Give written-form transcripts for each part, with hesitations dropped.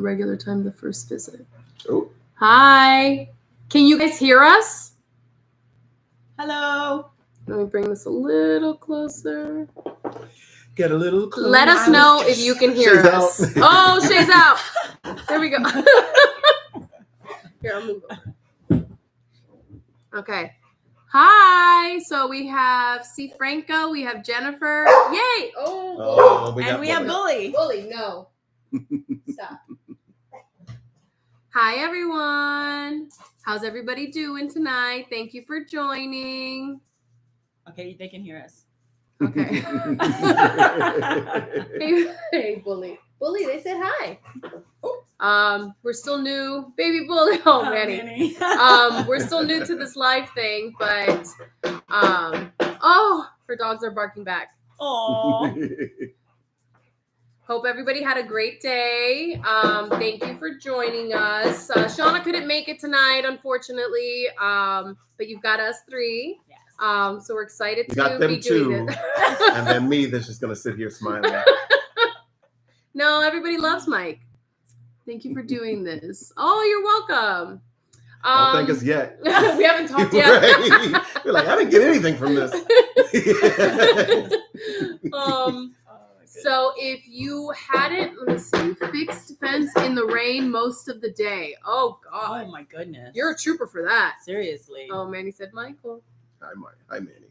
regular time the first visit. Oh. Hi. Can you guys hear us? Hello. Let me bring this a little closer. Get a little closer. Let us know if you can hear us. Out. Oh, Shay's out. There we go. Here, I'll move over. Okay. Hi. So we have C. Franco. We have Jennifer. Yay. Oh, and we have Bully. Bully, no. Stop. Hi, everyone. How's everybody doing tonight? Thank you for joining. Okay, they can hear us. Okay. Hey, Bully. Bully, they said hi. We're still new. Baby Bully. Oh, Manny. We're still new to this live thing, but her dogs are barking back. Oh. Hope everybody had a great day. Thank you for joining us. Shawna couldn't make it tonight, unfortunately, but you've got us three. Yes. So we're excited You to got them be doing two, this. and then me that's just going to sit here smiling. No, everybody loves Mike. Thank you for doing this. Oh, you're welcome. Don't thank us yet. We haven't talked yet. Right. You're like, I didn't get anything from this. So if you hadn't, let me see, fixed fence in the rain most of the day. Oh, God. Oh, my goodness. You're a trooper for that. Seriously. Oh, Manny said, Michael. Hi, Manny.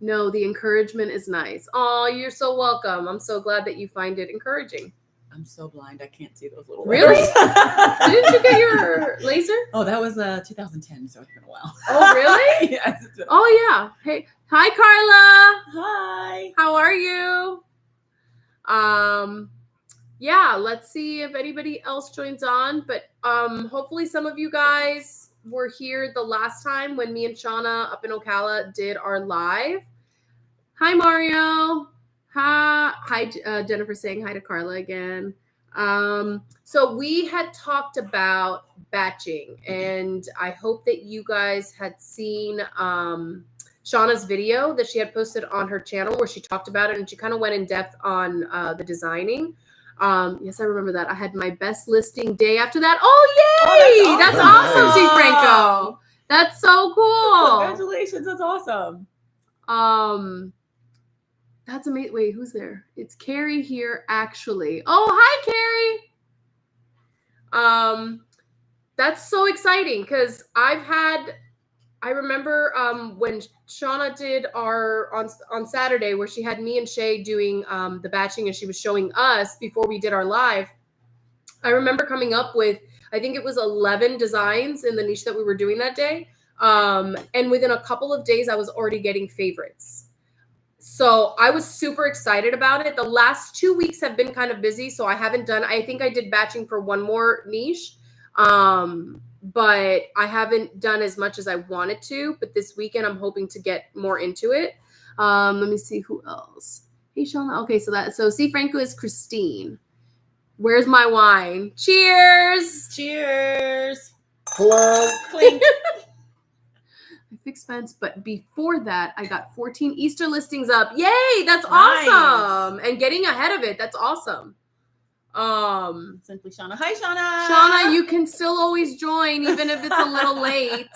No, the encouragement is nice. Oh, you're so welcome. I'm so glad that you find it encouraging. I'm so blind. I can't see those little Really? letters. Didn't you get your laser? Oh, that was 2010, so it's been a while. Oh, really? Yes. Oh, yeah. Hey, hi, Carla. Hi. How are you? Yeah, let's see if anybody else joins on, but hopefully some of you guys were here the last time when me and Shawna up in Ocala did our live. Hi, Mario. Hi, Jennifer saying hi to Carla again. So we had talked about batching, and I hope that you guys had seen Shawna's video that she had posted on her channel where she talked about it, and she kind of went in depth on the designing. Yes, I remember that. I had my best listing day after that. Oh, yay! That's awesome, C. Franco. That's so cool. Congratulations. That's awesome. That's amazing. Wait, who's there? It's Carrie here, actually. Oh, hi, Carrie. That's so exciting because I remember when Shawna did our on Saturday where she had me and Shay doing the batching and she was showing us before we did our live. I remember coming up with, I think it was 11 designs in the niche that we were doing that day. And within a couple of days, I was already getting favorites. So I was super excited about it. The last 2 weeks have been kind of busy, so I haven't done, I think I did batching for one more niche. But I haven't done as much as I wanted to. But this weekend, I'm hoping to get more into it. Let me see who else. Hey, Shawna. Okay, so C. Franco is Christine. Where's my wine? Cheers. Cheers. Hello. Clink. I fixed fence, but before that, I got 14 Easter listings up. Yay! That's awesome. And getting ahead of it. That's awesome. Simply Shawna. Hi, Shawna. Shawna, you can still always join, even if it's a little late.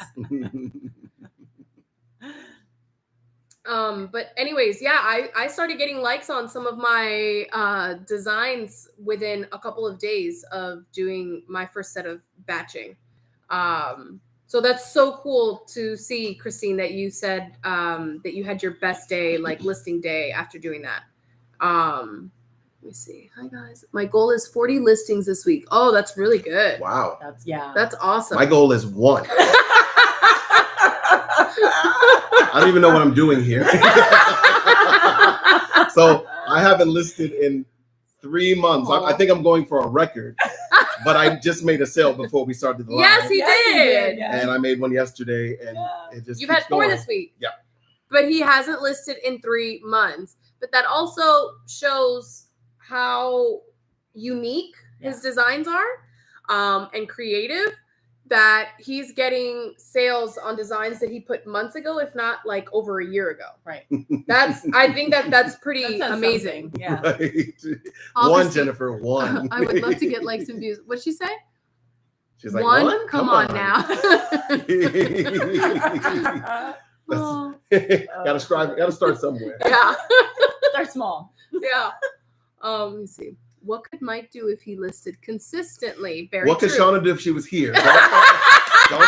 But anyways, yeah, I started getting likes on some of my designs within a couple of days of doing my first set of batching. So that's so cool to see, Christine, that you said that you had your best day, like listing day after doing that. Let me see. Hi, guys. My goal is 40 listings this week. Oh, that's really good. Wow. That's awesome. My goal is 1. I don't even know what I'm doing here. So I haven't listed in 3 months. I think I'm going for a record. But I just made a sale before we started the live. Yes, he did. Yeah. And I made one yesterday, and it just You've had 4 going. this week. Yeah. But he hasn't listed in 3 months. But that also shows how unique his designs are and creative, that he's getting sales on designs that he put months ago, if not like over a year ago. Right. I think that's pretty That says amazing. something. Yeah. Right. Obviously, One, Jennifer, one. I would love to get likes and views. What'd she say? She's like, one? one? Come on now. Oh, gotta start somewhere. Yeah. Start small. Yeah. Let me see. What could Mike do if he listed consistently? Very What could true. Shawna do if she was here? Don't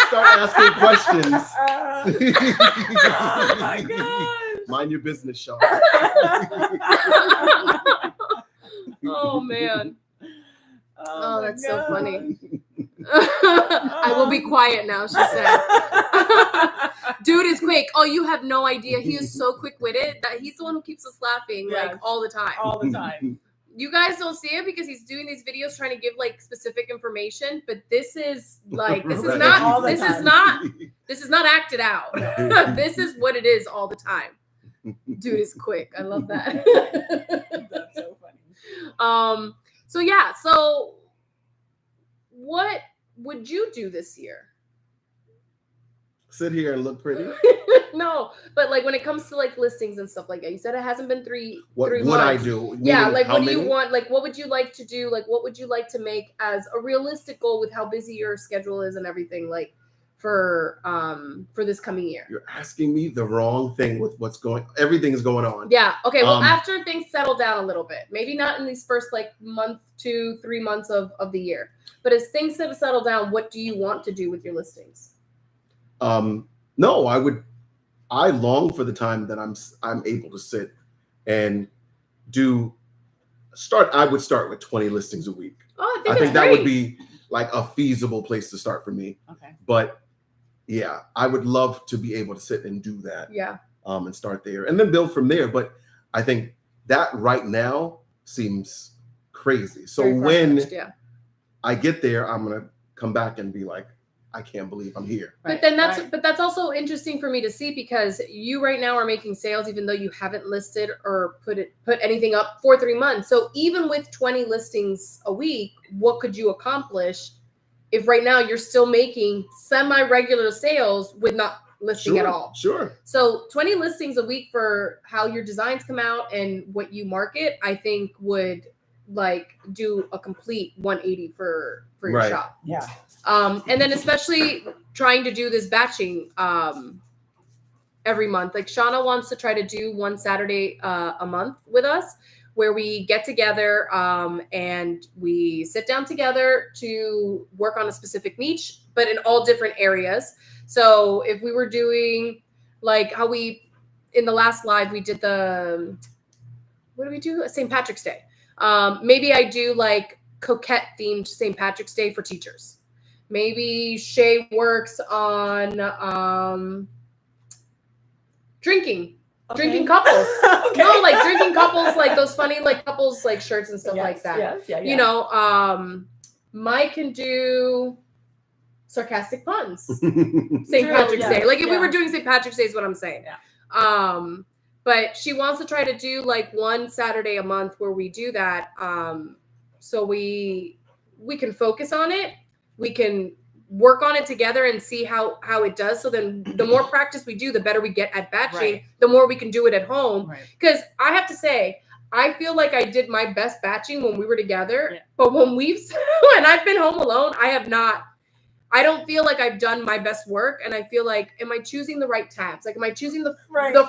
start asking questions. Oh my gosh. Mind your business, Shawna. Oh man. Oh, my that's so gosh. funny. I will be quiet now, she said. Dude is quick. Oh, you have no idea. He is so quick-witted that he's the one who keeps us laughing like Yes. all the time. All the time. You guys don't see it because he's doing these videos trying to give like specific information, but this is like this is Right. not All the this is time. not acted out. This is what it is all the time. Dude is quick. I love that. That's so funny. So yeah, so what would you do this year? Sit here and look pretty. No, but like when it comes to like listings and stuff like that, you said it hasn't been three What would months. I do? Yeah, Meaning like how what do you many? want? Like what would you like to do? Like what would you like to make as a realistic goal with how busy your schedule is and everything like for this coming year? You're asking me the wrong thing with everything is going on. Yeah. Okay. Well, Um, after things settle down a little bit, maybe not in these first like month, 2-3 months of the year, but as things have settled down, what do you want to do with your listings? No, I long for the time that I'm able to sit and I would start with 20 listings a week. Oh, I think that's that would great. be like a feasible place to start for me. Okay. But yeah, I would love to be able to sit and do that. Yeah. And start there and then build from there. But I think that right now seems crazy. So Very when far-fetched, yeah. I get there, I'm gonna come back and be like, I can't believe I'm here. But then that's also interesting for me to see because you right now are making sales even though you haven't listed or put anything up for 3 months. So even with 20 listings a week, what could you accomplish if right now you're still making semi-regular sales with not listing at all? Sure. So 20 listings a week for how your designs come out and what you market, I think would like do a complete 180 for your Right. shop. Yeah. And then especially trying to do this batching every month. Like Shawna wants to try to do one Saturday a month with us where we get together and we sit down together to work on a specific niche, but in all different areas. So if we were doing like how in the last live, we did what do we do? St. Patrick's Day. Maybe I do like coquette themed St. Patrick's Day for teachers. Maybe Shay works on drinking couples. Okay. No, like drinking couples, like those funny like couples like shirts and stuff Yes, like that. Yes, yeah, You know, Mike can do sarcastic puns. St. True, Patrick's yeah, Day. Like if we yeah. were doing St. Patrick's Day is what I'm saying. Yeah. But she wants to try to do like one Saturday a month where we do that. So we can focus on it. We can work on it together and see how it does. So then the more practice we do, the better we get at batching, Right. the more we can do it at home. Right. Because I have to say, I feel like I did my best batching when we were together. Yeah. But when I've been home alone, I don't feel like I've done my best work. And I feel like, am I choosing the right tabs? Like, am I choosing the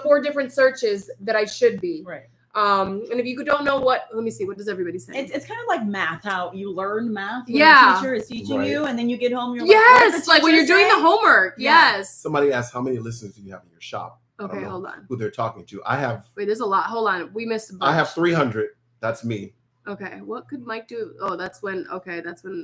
4 different searches that I should be? Right. And if you don't know let me see, what does everybody say? It's kind of like math, how you learn math when Yeah. the teacher is teaching Right. you, and then you get home, you're Yes, like, like when you're doing the homework. Yeah. Yes. Somebody asked how many listeners do you have in your shop? I don't Okay, know hold on. who they're talking to. I have Wait, there's a lot. Hold on. We missed a bunch. I have 300. That's me. Okay, what could Mike do? Oh, that's when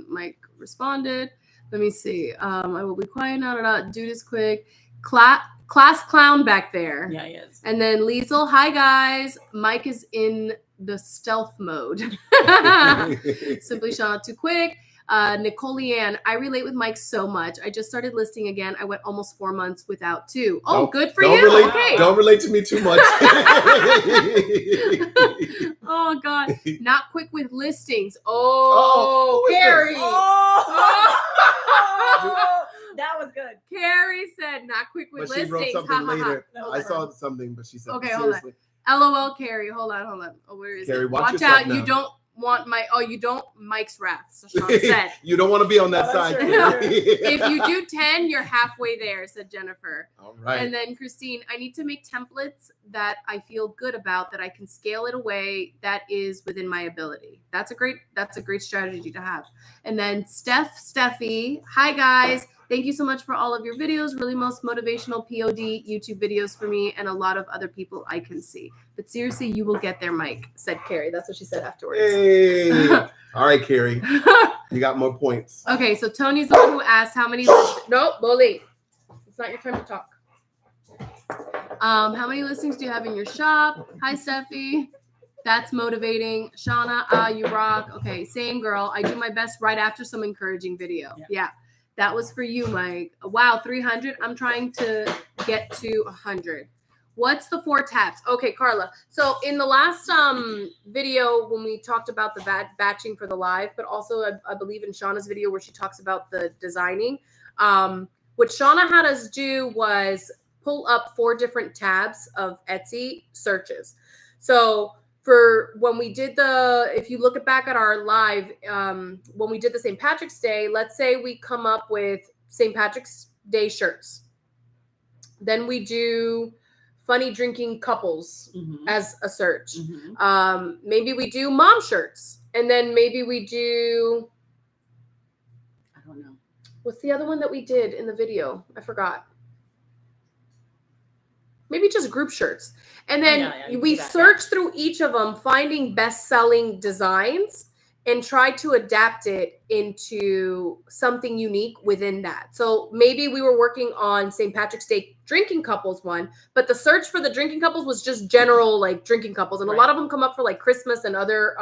Mike responded. Let me see. I will be quiet now. Dude is quick. Class clown back there. Yeah, he is. And then Liesel, hi guys. Mike is in the stealth mode. Simply Shawna, too quick. Nicole Leanne, I relate with Mike so much. I just started listing again. I went almost 4 months without 2. Oh, good for you. Relate, Okay. Don't relate to me too much. Oh God, not quick with listings. Oh, who is Carrie. this? Oh. ahead, not quick with But she listings. wrote something later. No, I saw something, but she said, Okay, hold on. seriously. LOL, Carrie. Hold on. Oh, where is Carrie, it? watch Watch yourself out. now. You don't want you don't Mike's wrath. So Shawna said. You don't want to be on that Oh, that's side. true. Carrie. If you do 10, you're halfway there, said Jennifer. All right. And then Christine, I need to make templates that I feel good about, that I can scale it away, that is within my ability. That's a great strategy to have. And then Steffi, hi guys. Thank you so much for all of your videos. Really most motivational POD YouTube videos for me and a lot of other people I can see. But seriously, you will get there, Mike, said Carrie. That's what she said afterwards. Hey. All right, Carrie. You got more points. Okay, so Tony's the one who asked how many Nope, Bully. It's not your time to talk. How many listings do you have in your shop? Hi, Steffi. That's motivating. Shawna, you rock. Okay, same girl. I do my best right after some encouraging video. Yeah. That was for you, Mike. Wow, 300. I'm trying to get to 100. What's the 4 tabs? Okay, Carla. So in the last video when we talked about the batching for the live, but also I believe in Shawna's video where she talks about the designing, what Shawna had us do was pull up 4 different tabs of Etsy searches. So for when we did if you look back at our live, when we did the St. Patrick's Day, let's say we come up with St. Patrick's Day shirts. Then we do funny drinking couples as a search. Maybe we do mom shirts. And then maybe we do, I don't know. What's the other one that we did in the video? I forgot. Maybe just group shirts. And then we search through each of them, finding best-selling designs and try to adapt it into something unique within that. So maybe we were working on St. Patrick's Day drinking couples one, but the search for the drinking couples was just general like drinking couples. And a lot of them come up for like Christmas and other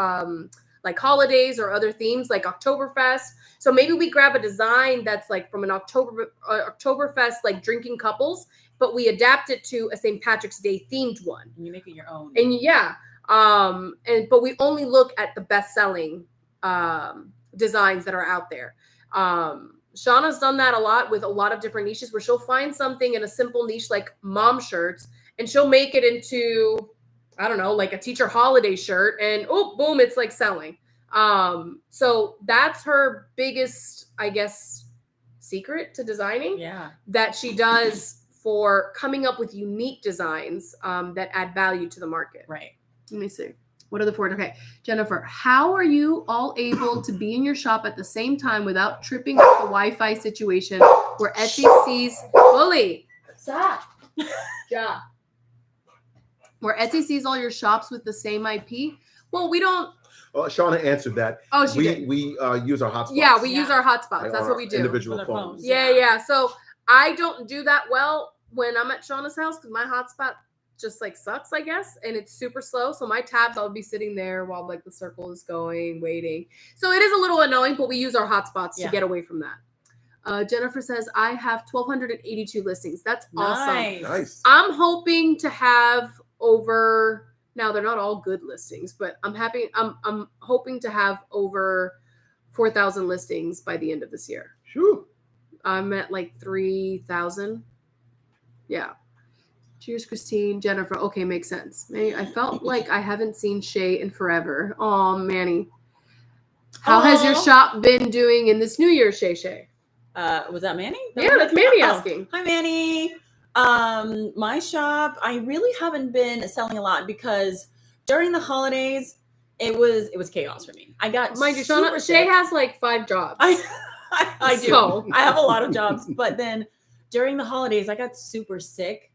like holidays or other themes like Oktoberfest. So maybe we grab a design that's like from an Oktoberfest like drinking couples, but we adapt it to a St. Patrick's Day themed one. And you make it your own. And but we only look at the best-selling designs that are out there. Shawna's done that a lot with a lot of different niches where she'll find something in a simple niche like mom shirts and she'll make it into, I don't know, like a teacher holiday shirt and oh, boom, it's like selling. So that's her biggest, I guess, secret to designing. Yeah. That she does for coming up with unique designs that add value to the market. Right. Let me see. What are the 4? Okay. Jennifer, how are you all able to be in your shop at the same time without tripping up the Wi-Fi situation where Etsy sees Bully? Stop. Ja. Where Etsy sees all your shops with the same IP? Well, we don't. Well, Shawna answered that. Oh, she did. We use our hotspots. Yeah, we use our hotspots. Like That's what we do. Individual With our phones. phones. Yeah. So I don't do that well when I'm at Shawna's house because my hotspot just like sucks, I guess, and it's super slow. So my tabs, I'll be sitting there while like the circle is going, waiting. So it is a little annoying, but we use our hotspots to get away from that. Jennifer says, I have 1,282 listings. That's awesome. Nice. I'm hoping to have over, now they're not all good listings, but I'm hoping to have over 4,000 listings by the end of this year. Sure. I'm at like 3,000. Yeah. Cheers, Christine. Jennifer. Okay, makes sense. I felt like I haven't seen Shay in forever. Oh, Manny. How has your shop been doing in this new year, Shay? Was that Manny? Yeah, that's Manny asking. Hi, Manny. My shop, I really haven't been selling a lot because during the holidays, it was chaos for me. I got mind you, Shawna, Shay has like 5 jobs. I do. So. I have a lot of jobs, but then during the holidays, I got super sick.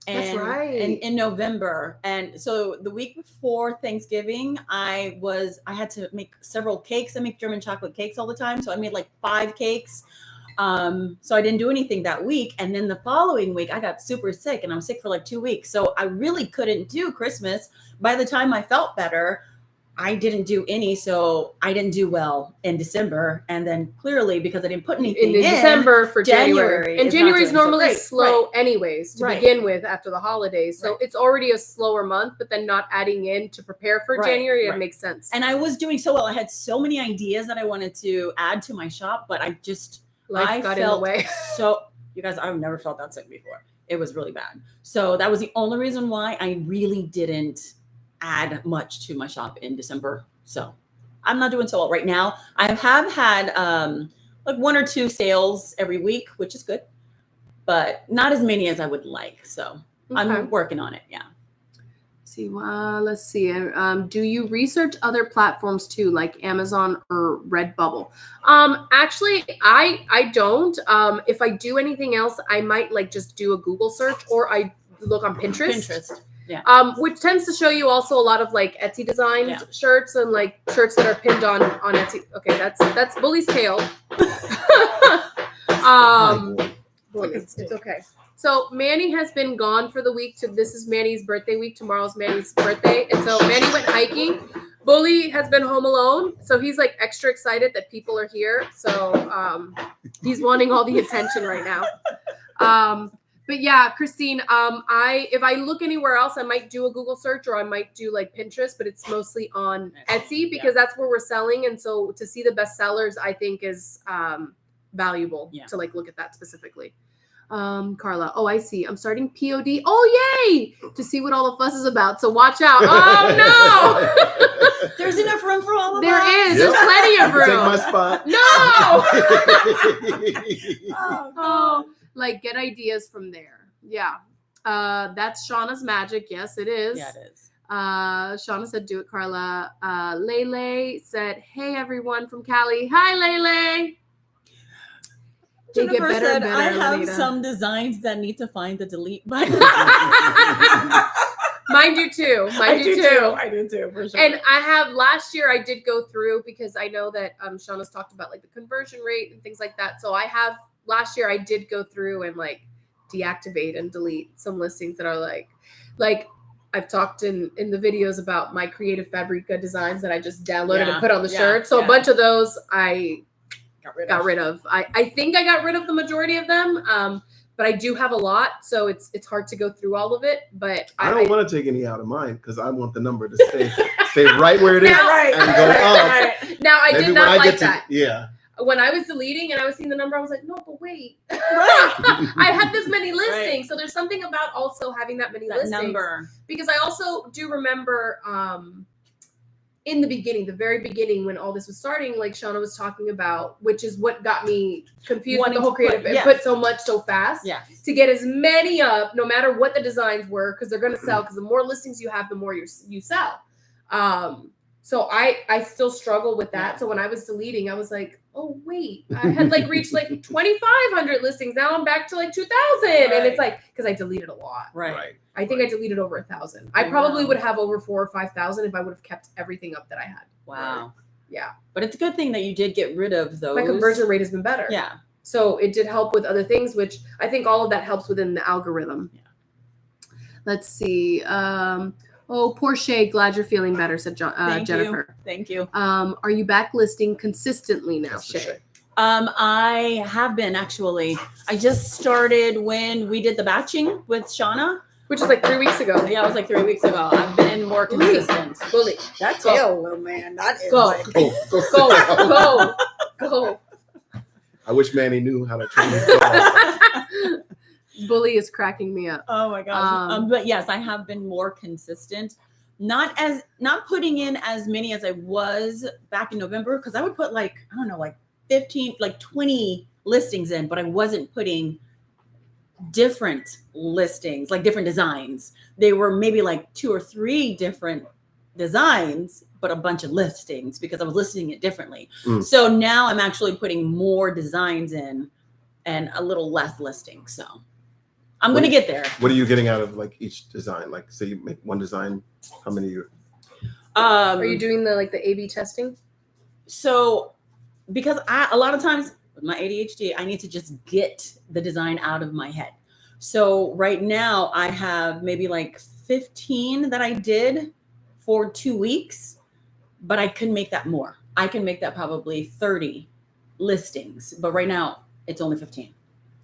And, That's right. And in November. And so the week before Thanksgiving, I had to make several cakes. I make German chocolate cakes all the time. So I made like 5 cakes. So I didn't do anything that week. And then the following week, I got super sick and I was sick for like 2 weeks. So I really couldn't do Christmas. By the time I felt better, I didn't do any, so I didn't do well in December. And then clearly, because I didn't put anything in December for January. And January is normally slow anyways to begin with after the holidays. So it's already a slower month, but then not adding in to prepare for January, it makes sense. And I was doing so well. I had so many ideas that I wanted to add to my shop, but I just, Life got in the way. So You guys, I've never felt that sick before. It was really bad. So that was the only reason why I really didn't add much to my shop in December. So I'm not doing so well right now. I have had like 1 or 2 sales every week, which is good, but not as many as I would like. So I'm working on it. Yeah. Let's see. Do you research other platforms too, like Amazon or Redbubble? Actually, I don't. If I do anything else, I might like just do a Google search, or I look on Pinterest. Yeah. Which tends to show you also a lot of like Etsy designed shirts and like shirts that are pinned on Etsy. Okay, that's Bully's tail. It's okay. So Manny has been gone for the week. This is Manny's birthday week. Tomorrow's Manny's birthday. And so Manny went hiking. Bully has been home alone. So he's like extra excited that people are here. So he's wanting all the attention right now. But yeah, Christine, if I look anywhere else, I might do a Google search or I might do like Pinterest, but it's mostly on Etsy because that's where we're selling. And so to see the best sellers, I think is valuable to like look at that specifically. Carla, oh, I see. I'm starting POD. Oh, yay! To see what all the fuss is about. So watch out. Oh, no! There's enough room for all of us. There is. There's plenty of room. Take my spot. No! Oh, like get ideas from there. Yeah. That's Shawna's magic. Yes, it is. Yeah, it is. Shawna said, do it, Carla. Lele said, hey, everyone from Cali. Hi, Lele. Jennifer said, I have some designs that need to find the delete button. Mine do too. I do too, for sure. And I have, last year I did go through because I know that Shawna's talked about like the conversion rate and things like that. So last year I did go through and like deactivate and delete some listings that are like I've talked in the videos about my creative Fabrica designs that I just downloaded and put on the shirt. So a bunch of those I got rid of. I think I got rid of the majority of them, but I do have a lot, so it's hard to go through all of it. But I don't want to take any out of mine because I want the number to stay right where it is and go up. Now I did not like that. Yeah. When I was deleting and I was seeing the number, I was like, no, but wait. I had this many listings. So there's something about also having that many listings. Number. Because I also do remember in the beginning, the very beginning, when all this was starting, like Shawna was talking about, which is what got me confused with the whole creative. It put so much so fast to get as many up, no matter what the designs were, because they're going to sell. Because the more listings you have, the more you sell. So I still struggle with that. So when I was deleting, I was like, oh wait, I had like reached like 2,500 listings. Now I'm back to like 2,000, and it's like because I deleted a lot. Right. I think I deleted over 1,000. I probably would have over 4,000 or 5,000 if I would have kept everything up that I had. Wow. Yeah. But it's a good thing that you did get rid of those. My conversion rate has been better. Yeah. So it did help with other things, which I think all of that helps within the algorithm. Yeah. Let's see. Oh, poor Shay. Glad you're feeling better, said Jennifer. Thank you. Are you back listing consistently now, Shay? I have been actually. I just started when we did the batching with Shawna. Which is like 3 weeks ago. Yeah, it was like 3 weeks ago. I've been more consistent. Bully. That tail, little man. That is go. like... Go. I wish Manny knew how to train his dog. Bully is cracking me up. Oh my gosh. But yes, I have been more consistent. Not putting in as many as I was back in November, because I would put like 15, like 20 listings in, but I wasn't putting different listings, like different designs. They were maybe like 2 or 3 different designs, but a bunch of listings because I was listing it differently. So now I'm actually putting more designs in and a little less listings. So I'm going to get there. What are you getting out of like each design? Like say you make one design, how many you? Are you doing the A/B testing? So because a lot of times with my ADHD, I need to just get the design out of my head. So right now I have maybe like 15 that I did for 2 weeks, but I can make that more. I can make that probably 30 listings, but right now it's only 15.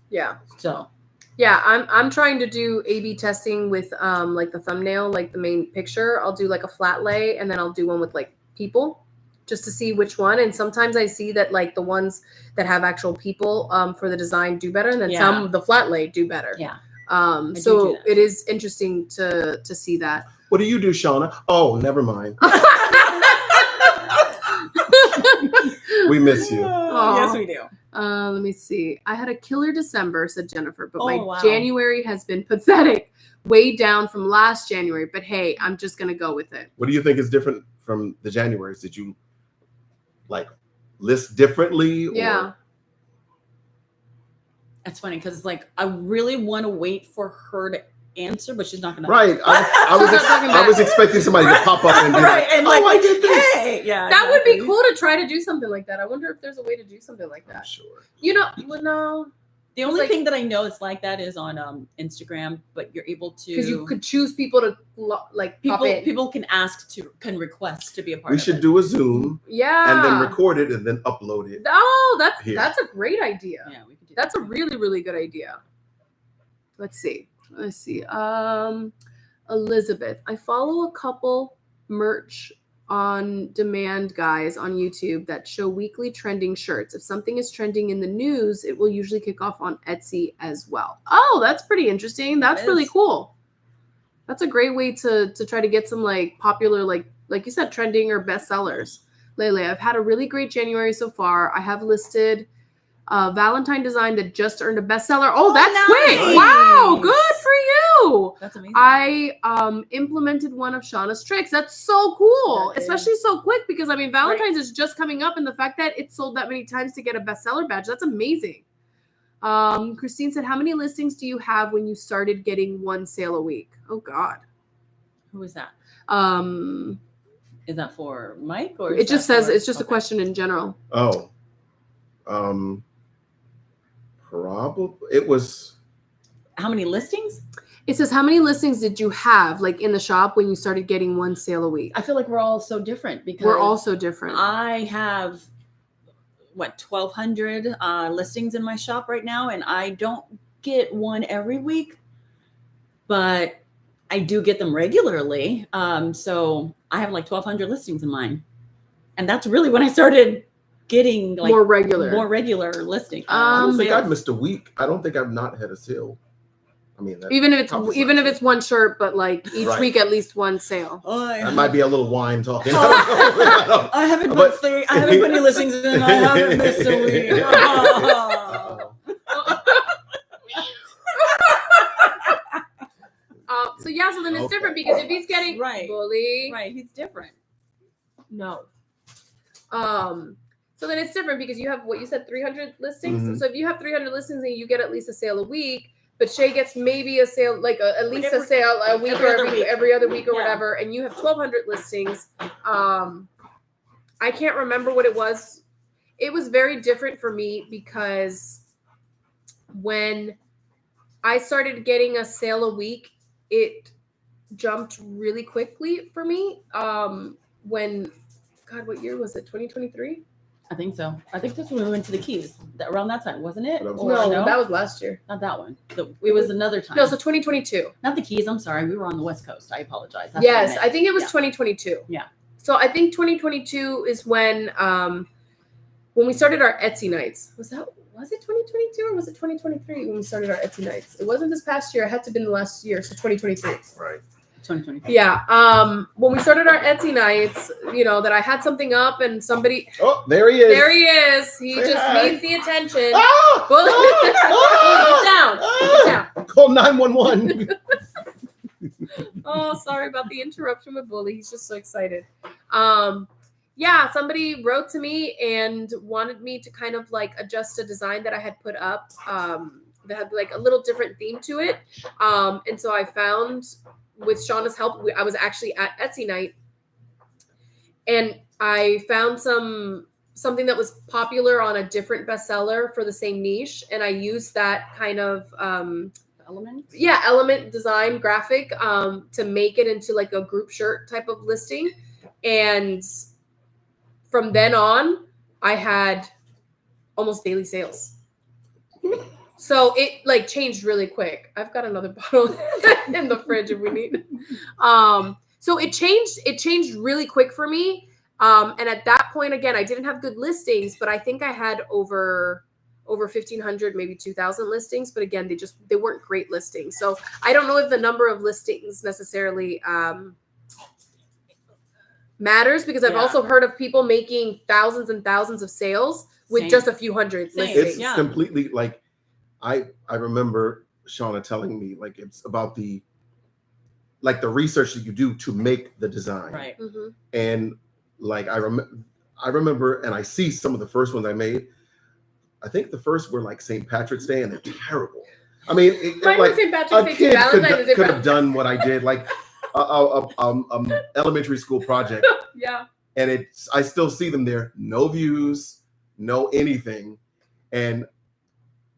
Yeah. So yeah, I'm trying to do A/B testing with like the thumbnail, like the main picture. I'll do like a flat lay, and then I'll do one with like people just to see which one. And sometimes I see that like the ones that have actual people for the design do better, and then some the flat lay do better. Yeah. So it is interesting to see that. What do you do, Shawna? Oh, never mind. We miss you. Yes, we do. Let me see. I had a killer December, said Jennifer, but my January has been pathetic, way down from last January. But hey, I'm just gonna go with it. What do you think is different from the Januaries? Did you like list differently? Or? Yeah. That's funny because like I really want to wait for her to answer, but she's not gonna. Right. I was expecting somebody to pop up and be like, and "Oh, I did this." Hey, yeah, that would be cool to try to do something like that. I wonder if there's a way to do something like that. I'm sure. You know, well, no. The only thing that I know is like that is on Instagram, but you're able to because you could choose people to like pop in. People can request to be a part. We should do a Zoom, yeah, and then record it and then upload it. Oh, that's a great idea. Yeah, we could do that's a really, really good idea. Let's see. Elizabeth, I follow a couple merch on demand guys on YouTube that show weekly trending shirts. If something is trending in the news, it will usually kick off on Etsy as well. Oh, that's pretty interesting. That's really cool. That's a great way to try to get some like popular, like you said, trending or bestsellers. Lele, I've had a really great January so far. I have listed a Valentine design that just earned a bestseller. Oh, that's quick. Wow, good for you. That's amazing. I implemented one of Shawna's tricks. That's so cool, especially so quick because I mean Valentine's is just coming up, and the fact that it sold that many times to get a bestseller badge, that's amazing. Christine said, how many listings do you have when you started getting one sale a week? Oh God. Who is that? Is that for Mike or it just says it's just a question in general? Oh. Probably it was. How many listings? It says, how many listings did you have like in the shop when you started getting one sale a week? I feel like we're all so different because we're all so different. I have 1,200 listings in my shop right now, and I don't get one every week, but I do get them regularly. So I have like 1,200 listings in mine, and that's really when I started getting like more regular listing. I don't think I've missed a week. I don't think I've not had a sale. I mean, even if it's one shirt, but like each week at least one sale. That might be a little wine talking. I haven't put any listings in. I haven't missed a week. So then it's different because if he's getting bully, he's different. No. So then it's different because you have what you said 300 listings. Mm-hmm. So if you have 300 listings and you get at least a sale a week, but Shay gets maybe a sale like a sale a week every other week or whatever, and you have 1,200 listings. I can't remember what it was. It was very different for me because when I started getting a sale a week, it jumped really quickly for me. What year was it? 2023? I think so. I think that's when we went to the Keys. Around that time, wasn't it? No, that was last year. Not that one. It was another time. No, so 2022. Not the Keys. I'm sorry. We were on the West Coast. I apologize. That's yes, I think it was 2022. Yeah. So I think 2022 is when we started our Etsy nights. Was it 2022 or was it 2023 when we started our Etsy nights? It wasn't this past year. It had to have been the last year, so 2023. Right. 2023. Yeah. When we started our Etsy nights, that I had something up and somebody. Oh, there he is. There he is. He just needs the attention. Down. Call 911. Oh, sorry about the interruption with Bully. He's just so excited. Somebody wrote to me and wanted me to kind of like adjust a design that I had put up that had like a little different theme to it. And so I found, with Shawna's help, I was actually at Etsy night and I found something that was popular on a different bestseller for the same niche. And I used that kind of element design graphic to make it into like a group shirt type of listing. And from then on, I had almost daily sales. So it like changed really quick. I've got another bottle in the fridge if we need. So it changed really quick for me. And at that point, again, I didn't have good listings, but I think I had over 1,500, maybe 2,000 listings. But again, they weren't great listings. So I don't know if the number of listings necessarily matters, because I've also heard of people making thousands and thousands of sales with just a few hundred listings. It's completely like, I remember Shawna telling me, like, it's about the research that you do to make the design. Right. Mm-hmm. And like, I remember, and I see some of the first ones I made. I think the first were like St. Patrick's Day, and they're terrible. I mean, like St. Patrick's Day, a kid could have done what I did, like elementary school project. Yeah. And I still see them there. No views, no anything. And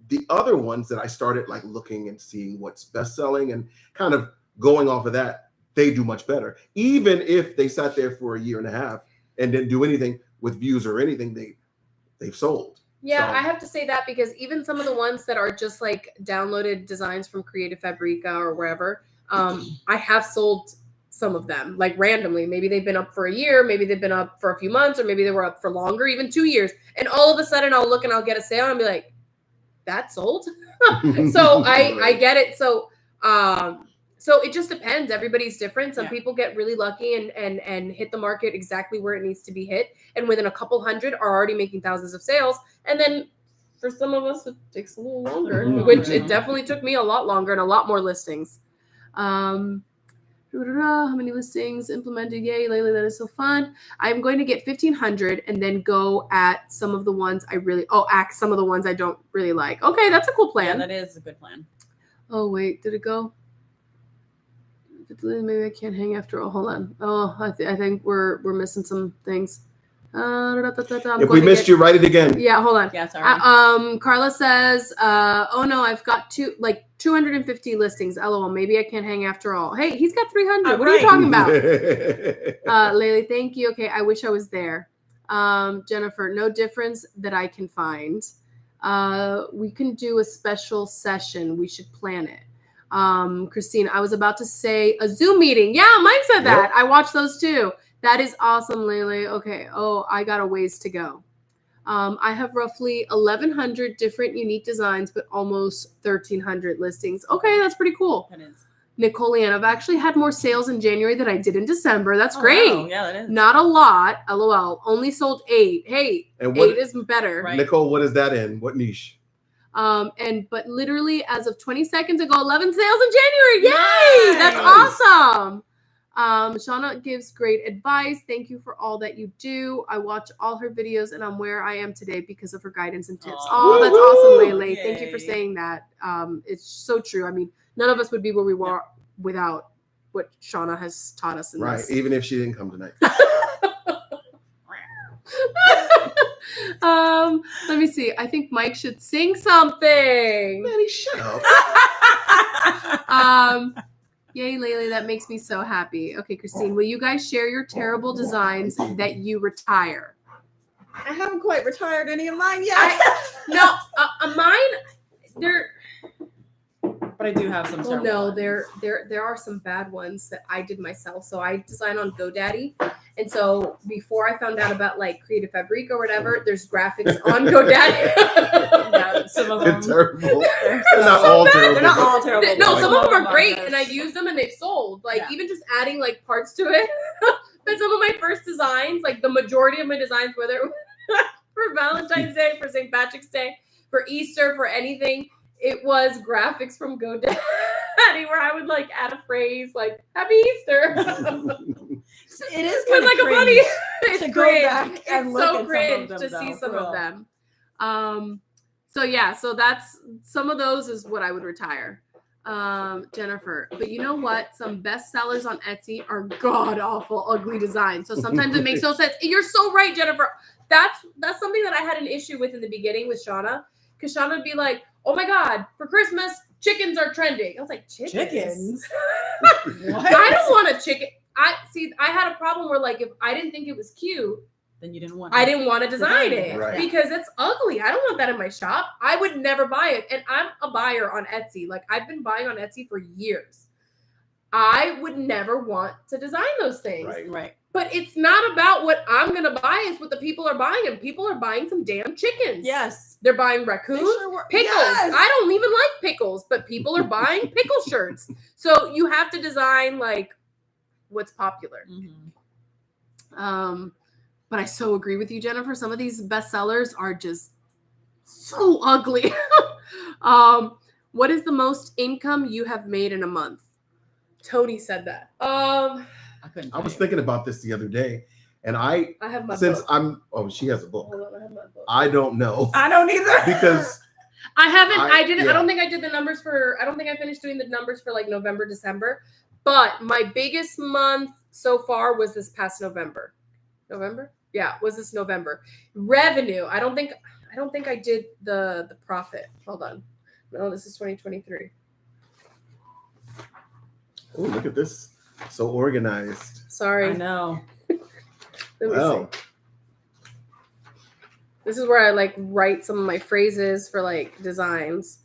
the other ones that I started like looking and seeing what's best selling and kind of going off of that, they do much better. Even if they sat there for a year and a half and didn't do anything with views or anything, they've sold. Yeah, So, I have to say that, because even some of the ones that are just like downloaded designs from Creative Fabrica or wherever, I have sold some of them like randomly. Maybe they've been up for a year, maybe they've been up for a few months, or maybe they were up for longer, even 2 years. And all of a sudden I'll look and I'll get a sale and be like, that sold. So I get it. So it just depends. Everybody's different. Some people get really lucky and hit the market exactly where it needs to be hit, and within a couple hundred are already making thousands of sales. And then for some of us, it takes a little longer, which it definitely took me a lot longer and a lot more listings. How many listings implemented? Yay, Layla, that is so fun. I'm going to get 1,500 and then go at some of the ones axe some of the ones I don't really like. Okay, that's a cool plan. Yeah, that is a good plan. Oh, wait, did it go? Maybe I can't hang after all. Hold on. Oh, I think we're missing some things. If we missed you, write it again. Yeah, hold on. Yeah, sorry. Carla says, oh no, I've got 250 listings. LOL. Maybe I can't hang after all. Hey, he's got 300. What are you talking about? Laylee, thank you. Okay, I wish I was there. Jennifer, no difference that I can find. We can do a special session. We should plan it. Christine, I was about to say a Zoom meeting. Yeah, Mike said that. Yep. I watched those too. That is awesome, Lele. Okay. Oh, I got a ways to go. I have roughly 1,100 different unique designs, but almost 1,300 listings. Okay, that's pretty cool. That is. Nicole Ann, I've actually had more sales in January than I did in December. That's great. Wow. Yeah, that is. Not a lot. LOL. Only sold 8. Hey, and 8 is better. Right. Nicole, what is that in? What niche? But literally as of 20 seconds ago, 11 sales in January. Yay! Nice. That's awesome. Shawna gives great advice. Thank you for all that you do. I watch all her videos and I'm where I am today because of her guidance and tips. Oh, that's awesome, Lele. Thank you for saying that. It's so true. I mean, none of us would be where we were without what Shawna has taught us in this. Right, even if she didn't come tonight. Let me see. I think Mike should sing something. Manny, shut up. Yay, Laylee, that makes me so happy. Okay, Christine, will you guys share your terrible designs that you retire? I haven't quite retired any of mine yet. Mine, they're... But I do have some. Well, no, there are some bad ones that I did myself. So I design on GoDaddy, and so before I found out about like Creative Fabrica or whatever, there's graphics on GoDaddy. Yeah, some of them. They're terrible. They're not all terrible. They're not all terrible. No, some of them are great, and I've used them and they've sold. Like even just adding like parts to it. But some of my first designs, like the majority of my designs, whether it was for Valentine's Day, for St. Patrick's Day, for Easter, for anything. It was graphics from GoDaddy where I would like add a phrase like "Happy Easter." It is kind of like cringe a bunny. It's to cringe. go back and it's look so at cringe some of them, to see though, some of them. So that's some of those is what I would retire. Jennifer, but you know what? Some best sellers on Etsy are god awful, ugly designs. So sometimes it makes no sense. You're so right, Jennifer. That's something that I had an issue with in the beginning with Shawna, because Shawna would be like, "Oh my God, for Christmas, chickens are trending." I was like, chickens? What? I don't want a chicken. I had a problem where like if I didn't think it was cute, then you didn't want. I didn't want to design it right. because it's ugly. I don't want that in my shop. I would never buy it. And I'm a buyer on Etsy. Like I've been buying on Etsy for years. I would never want to design those things. Right. But it's not about what I'm gonna buy, it's what the people are buying. And people are buying some damn chickens. Yes. They're buying raccoons, Sure pickles. Yes. I don't even like pickles, but people are buying pickle shirts. So you have to design like what's popular. Mm-hmm. But I so agree with you, Jennifer. Some of these bestsellers are just so ugly. What is the most income you have made in a month? Tony said that. I was thinking about this the other day, and I have my since book. she has a book. Hold on, I have my book. I don't know I don't either. because I haven't. I didn't. yeah. I don't think I did the numbers for. I don't think I finished doing the numbers for like November, December. But my biggest month so far was this past November. November? Yeah, was this November? Revenue. I don't think I did the profit. Hold on. No, this is 2023. Oh, look at this. So organized. Sorry. I know. Let me Wow. see. This is where I like write some of my phrases for like designs.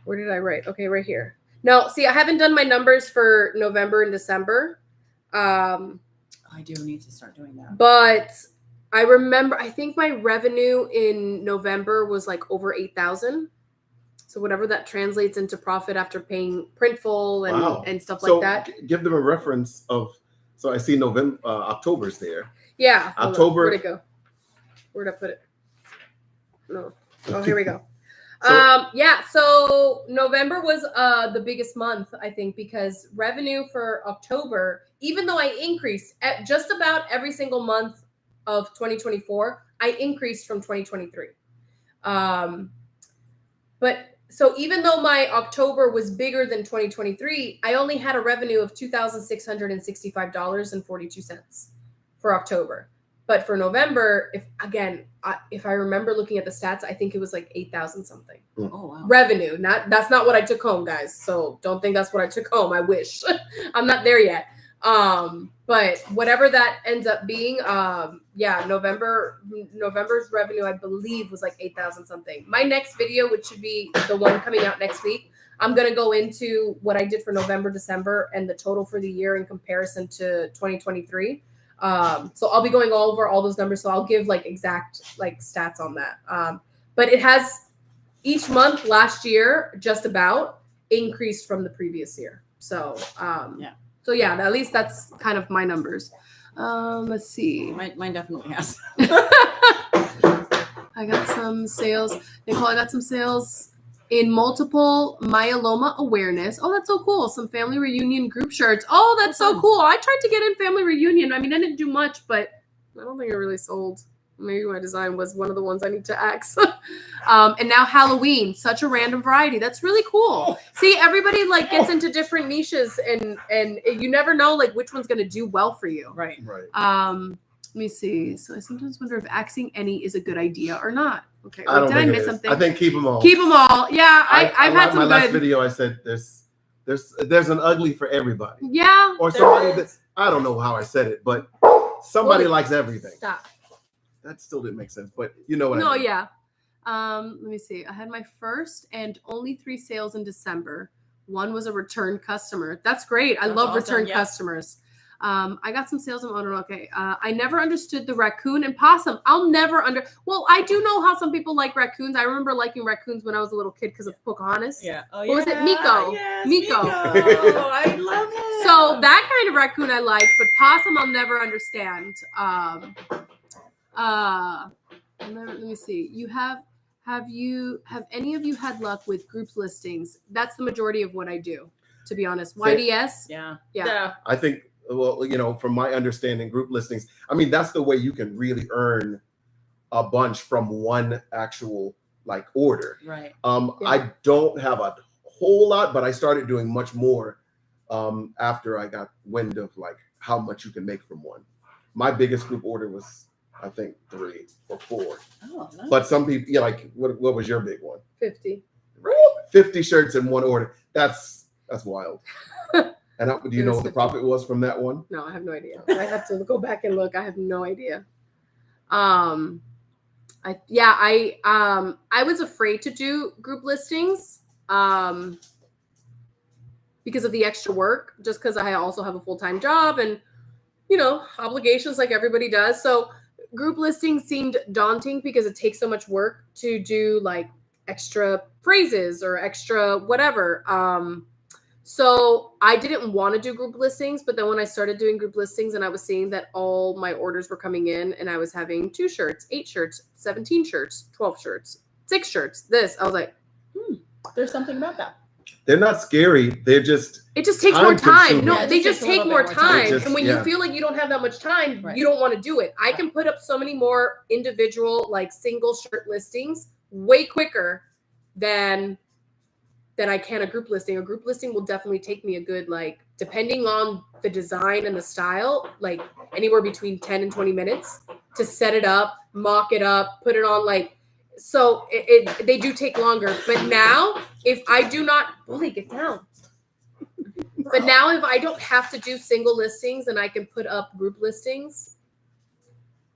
Where did I write? Okay, right here. No, see, I haven't done my numbers for November and December. I do need to start doing that. But I remember, I think my revenue in November was like over 8,000. So whatever that translates into profit after paying Printful and, Wow. and stuff So like that. give them a reference of. So I see November, October's there. Yeah. hold on. October. Where'd it go? Where'd I put it? No. Oh, here we go. So November was the biggest month, I think, because revenue for October, even though I increased at just about every single month of 2024, I increased from 2023. But so even though my October was bigger than 2023, I only had a revenue of $2,665.42 for October. But for November, if I remember looking at the stats, I think it was like 8,000 something. Oh wow. Revenue. That's not what I took home, guys. So don't think that's what I took home. I wish. I'm not there yet. But whatever that ends up being, November's revenue, I believe, was like 8,000 something. My next video, which should be the one coming out next week, I'm gonna go into what I did for November, December, and the total for the year in comparison to 2023. So I'll be going all over all those numbers. So I'll give like exact like stats on that. But it has each month last year just about increased from the previous year. So So yeah, at least that's kind of my numbers. Let's see. Mine definitely has. I got some sales. Nicole, I got some sales in multiple myeloma awareness. Oh, that's so cool. Some family reunion group shirts. Oh, that's so cool. I tried to get in family reunion. I mean, I didn't do much, but I don't think it really sold. Maybe my design was one of the ones I need to axe. And now Halloween, such a random variety. That's really cool. See, everybody like gets into different niches and you never know like which one's going to do well for you. Right. Let me see. So I sometimes wonder if axing any is a good idea or not. Okay. I don't did I think miss it is. something? I think keep them all. Keep them all. Yeah, I've had some my last good. video. I said there's an ugly for everybody. Yeah. Or somebody that I don't know how I said it, but somebody likes everything. Stop. That still didn't make sense, but you know what No, I mean. yeah. Let me see. I had my first and only 3 sales in December. One was a return customer. That's great. I That's love awesome, return yeah. customers. I got some sales in okay. I never understood the raccoon and possum. Well, I do know how some people like raccoons. I remember liking raccoons when I was a little kid because of Pocahontas. Yeah. Oh, What was it? Miko. Yes, Miko. I love it. So that kind of raccoon I like, but possum I'll never understand. Let me see. Have any of you had luck with group listings? That's the majority of what I do, to be honest. YDS. Yeah. I think, well, you know, from my understanding, group listings, I mean, that's the way you can really earn a bunch from one actual like order. Right. I don't have a whole lot, but I started doing much more after I got wind of like how much you can make from one. My biggest group order was, I think, 3 or 4. Oh, nice. But some people, yeah, like what was your big one? 50. 50 shirts in one order. That's wild. And do you know what the profit was from that one? No, I have no idea. I have to go back and look. I have no idea. I was afraid to do group listings because of the extra work, just because I also have a full-time job and obligations like everybody does. So group listings seemed daunting because it takes so much work to do like extra phrases or extra whatever. So I didn't want to do group listings, but then when I started doing group listings and I was seeing that all my orders were coming in and I was having 2 shirts, 8 shirts, 17 shirts, 12 shirts, 6 shirts, I was like, there's something about that. They're not scary. They're just. It just takes more time. No, Yeah, they just take more time. Just, and when you feel like you don't have that much time, you don't want to do it. I can put up so many more individual, like single shirt listings way quicker than I can a group listing. A group listing will definitely take me a good, like, depending on the design and the style, like anywhere between 10 and 20 minutes to set it up, mock it up, put it on, like, so they do take longer. But now, if I do not, Bully, get down. But now if I don't have to do single listings and I can put up group listings,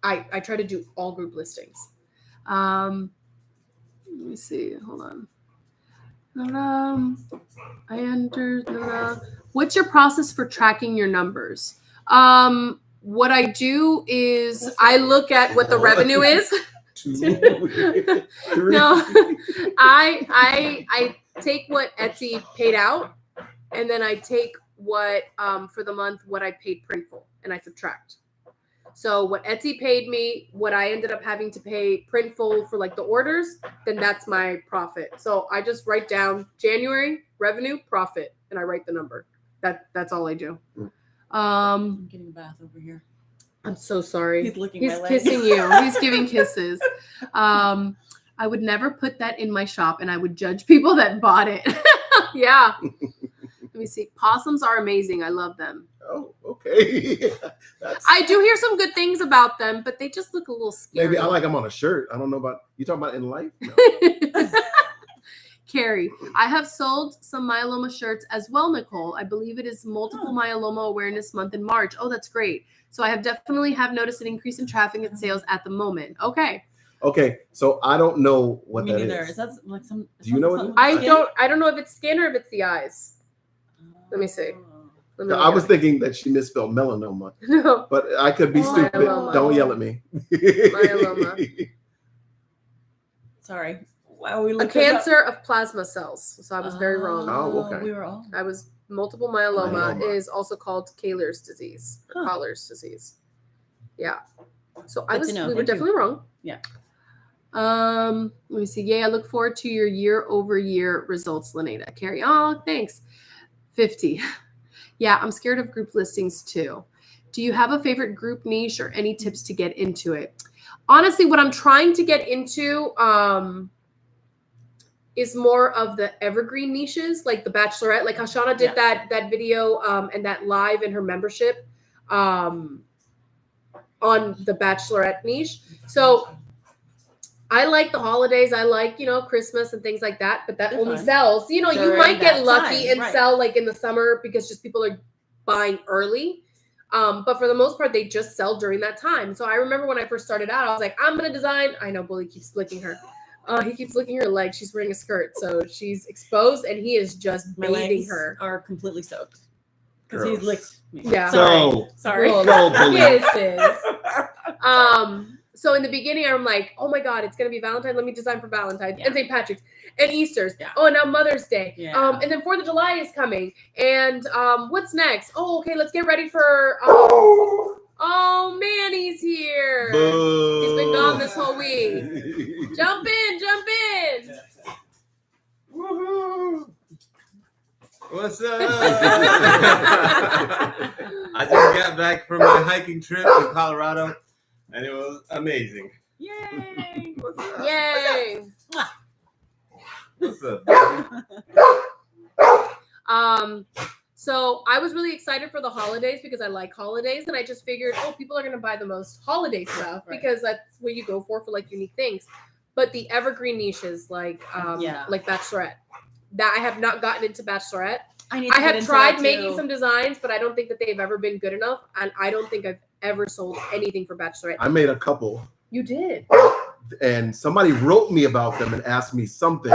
I try to do all group listings. Let me see. Hold on. I entered. What's your process for tracking your numbers? What I do is I look at what the revenue is. 2, 3. No, I take what Etsy paid out, and then I take what for the month what I paid Printful, and I subtract. So what Etsy paid me, what I ended up having to pay Printful for like the orders, then that's my profit. So I just write down January revenue, profit, and I write the number. That's all I do. I'm getting a bath over here. I'm so sorry. He's licking He's my leg. kissing you. He's giving kisses. I would never put that in my shop, and I would judge people that bought it. Yeah. Let me see. Possums are amazing. I love them. Oh, okay. I do hear some good things about them, but they just look a little scary. Maybe I like them on a shirt. I don't know about you. Talking about in life? No. Carrie, I have sold some myeloma shirts as well, Nicole. I believe it is Multiple Myeloma Awareness Month in March. Oh, that's great. So I have definitely noticed an increase in traffic and sales at the moment. Okay. Okay, so I don't know what Me that neither. is. Is that like some? Do you know what? I don't know if it's skin or if it's the eyes. Let me see. I was thinking that she misspelled melanoma. No. But I could be stupid. Myeloma. Don't yell at me. Myeloma. Sorry. Wow, we A cancer of plasma cells. So I was very wrong. Oh, okay. We were all. I was multiple myeloma is also called Kahler's disease or Kahler's disease. Yeah. So we were definitely wrong. Yeah. Let me see. Yay, I look forward to your year-over-year results, Lenita. Carrie. Oh, thanks. 50. Yeah, I'm scared of group listings too. Do you have a favorite group niche or any tips to get into it? Honestly, what I'm trying to get into is more of the evergreen niches, like the Bachelorette, like how Shawna did that video and that live in her membership on the Bachelorette niche. So I like the holidays. I like, Christmas and things like that, but that only sells, you might get lucky and sell like in the summer because just people are buying early. But for the most part, they just sell during that time. So I remember when I first started out, I was like, I'm going to design. I know Bully keeps licking her. He keeps licking her leg. She's wearing a skirt. So she's exposed and he is just bathing her. Are completely soaked. Because he's licked me. Yeah. Sorry. Kisses. So in the beginning, I'm like, oh my God, it's going to be Valentine's. Let me design for Valentine's and St. Patrick's and Easter's. Yeah. Oh, and now Mother's Day. Yeah. And then 4th of July is coming. And what's next? Oh, okay, let's get ready for... oh, Manny's here. Boo. He's been gone this whole week. Jump in. Woohoo. What's up? I just got back from my hiking trip in Colorado, and it was amazing. Yay! What's up? Yay! What's up? So I was really excited for the holidays because I like holidays, and I just figured, people are going to buy the most holiday stuff because that's what you go for like unique things. But the evergreen niches, like Bachelorette, that I have not gotten into Bachelorette. I have tried making some designs, but I don't think that they've ever been good enough, and I don't think I've ever sold anything for Bachelorette. I made a couple. You did. And somebody wrote me about them and asked me something,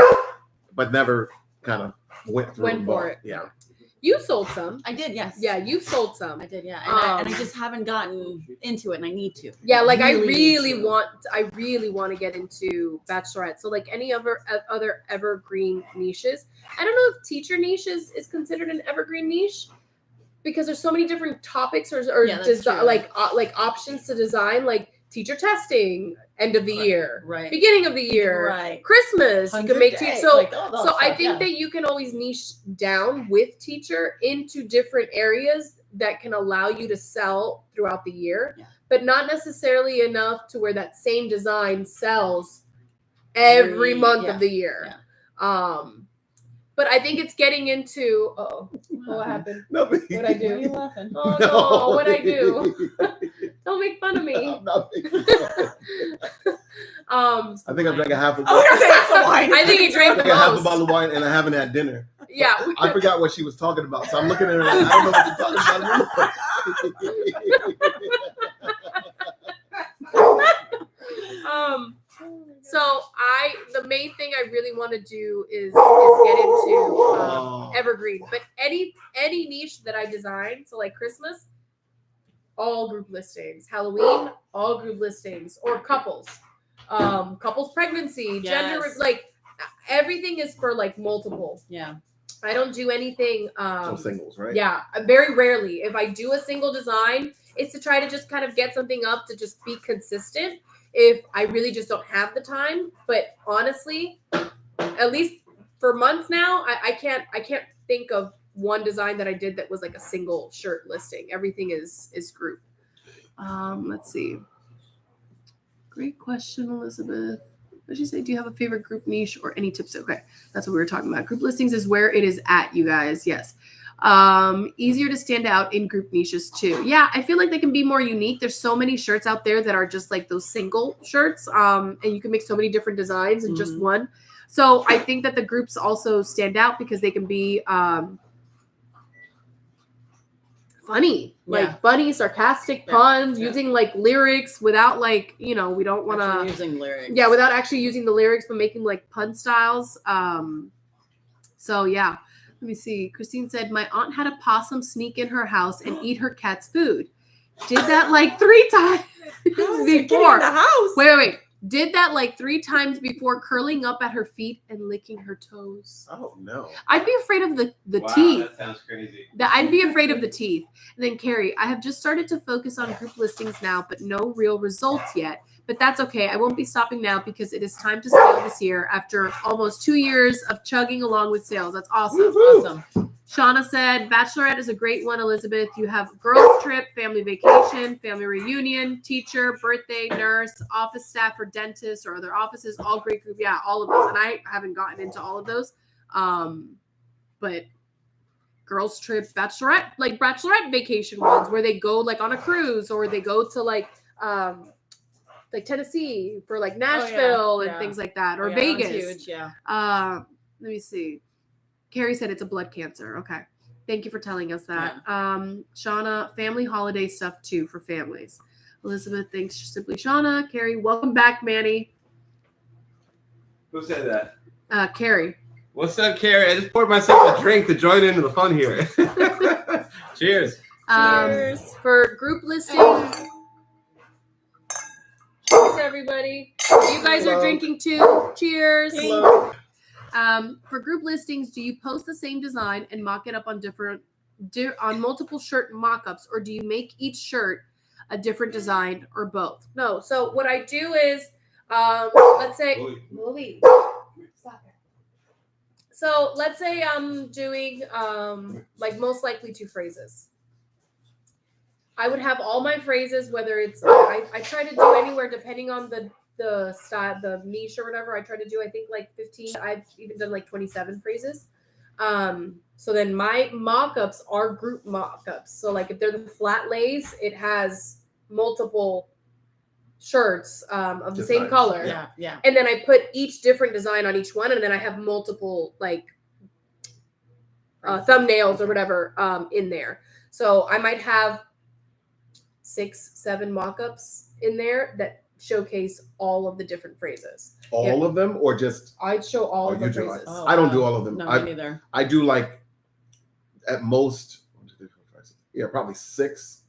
but never kind of went for it. Yeah. You sold some. I did, yes. Yeah, you've sold some. I did, yeah. And I just haven't gotten into it, and I need to. Yeah, like I need really to. want to get into bachelorette. So like any other evergreen niches. I don't know if teacher niche is considered an evergreen niche because there's so many different topics or like options to design, like teacher testing, end of the year, right, beginning of the year, right, Christmas. You can make days, so like all that so stuff, I think that you can always niche down with teacher into different areas that can allow you to sell throughout the year, but not necessarily enough to where that same design sells every month of the year. But I think it's getting into. What happened? Nothing. What'd I do? Why are you laughing? Oh no! What'd I do? Don't make fun of me. I'm not making fun. I think I drank a half a bottle. I think he drank I the drank a half a most. bottle of wine and I haven't had dinner. Yeah. I forgot what she was talking about, so I'm looking at her like, I don't know what you're talking about. So the main thing I really want to do is get into evergreen, but any niche that I design, so like Christmas, all group listings, Halloween, all group listings, or couples pregnancy, gender, like everything is for like multiple. Yeah. I don't do anything. No singles, right? Yeah, very rarely. If I do a single design, it's to try to just kind of get something up to just be consistent. If I really just don't have the time, but honestly, at least for months now, I can't think of one design that I did that was like a single shirt listing. Everything is group. Let's see. Great question, Elizabeth. What did you say? Do you have a favorite group niche or any tips? Okay, that's what we were talking about. Group listings is where it is at, you guys. Yes. Easier to stand out in group niches too. Yeah, I feel like they can be more unique. There's so many shirts out there that are just like those single shirts. And you can make so many different designs in just one. So I think that the groups also stand out because they can be funny, like funny, sarcastic puns, using like lyrics without like, we don't want to using lyrics. Yeah, without actually using the lyrics, but making like pun styles. So yeah. Let me see. Christine said, my aunt had a possum sneak in her house and eat her cat's food. Did that like 3 times before. The house. Wait. Did that like 3 times before, curling up at her feet and licking her toes. Oh no. I'd be afraid of the wow, teeth. That sounds crazy. I'd be afraid of the teeth. And then Carrie, I have just started to focus on group listings now, but no real results yet. But that's okay. I won't be stopping now because it is time to scale this year after almost 2 years of chugging along with sales. That's awesome. Woo-hoo. Awesome. Shauna said, Bachelorette is a great one, Elizabeth. You have girls trip, family vacation, family reunion, teacher, birthday, nurse, office staff, or dentist, or other offices, all great group. Yeah, all of those. And I haven't gotten into all of those. But girls trip, bachelorette vacation ones where they go like on a cruise or they go to like Tennessee for like Nashville and things like that, or Vegas. Huge, let me see. Carrie said it's a blood cancer. Okay. Thank you for telling us that. Shawna, family holiday stuff too for families. Elizabeth, thanks simply Shawna. Carrie, welcome back, Manny. Who said that? Carrie. What's up, Carrie? I just poured myself a drink to join into the fun here. Cheers. Cheers. For group listing. Cheers, everybody. You guys are drinking too. Cheers. Hello. For group listings, do you post the same design and mock it up on on multiple shirt mock-ups, or do you make each shirt a different design, or both? No. So what I do is, let's say, Lily, stop it. So let's say I'm doing like most likely 2 phrases. I would have all my phrases, whether it's I try to do anywhere depending on the style, the niche or whatever. I try to do, I think, like 15. I've even done like 27 phrases. So then my mock-ups are group mock-ups. So like if they're the flat lays, it has multiple shirts of the same color. Yeah. And then I put each different design on each one, and then I have multiple like thumbnails or whatever in there. So I might have 6-7 mock-ups in there that showcase all of the different phrases. All of them, or just? I'd show all of the phrases. I don't do all of them. No, me neither. I do like at most, 1, 2, 3, 4, 5, 6, yeah, probably 6.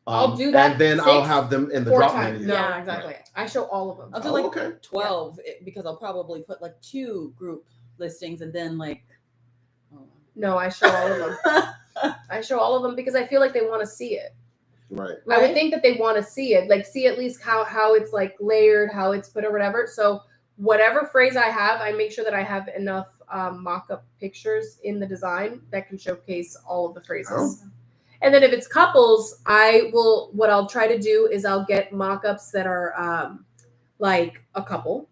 I'll do that and then I'll 6, have them in the 4 drop times. menu. No. Yeah, exactly. I show all of them. I'll do Oh, like okay. 12 because I'll probably put like 2 group listings and then like. No, I show all of them. I show all of them because I feel like they want to see it. Right. I would think that they want to see it, like see at least how it's like layered, how it's put or whatever. So whatever phrase I have, I make sure that I have enough mock-up pictures in the design that can showcase all of the phrases. Oh. And then if it's couples, what I'll try to do is I'll get mock-ups that are like a couple,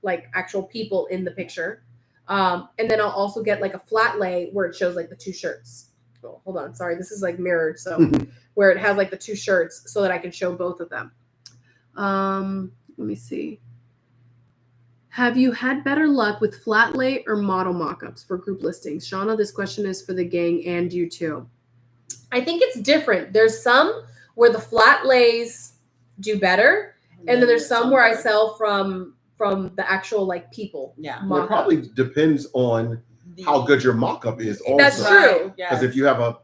like actual people in the picture. And then I'll also get like a flat lay where it shows like the 2 shirts. Oh, hold on. Sorry. This is like mirrored. So where it has like the 2 shirts so that I can show both of them. Let me see. Have you had better luck with flat lay or model mock-ups for group listings? Shawna, this question is for the gang and you too. I think it's different. There's some where the flat lays do better. And then there's some where I sell from the actual like people. Yeah. Well, it probably depends on how good your mock-up is also. That's true. Because if you have a,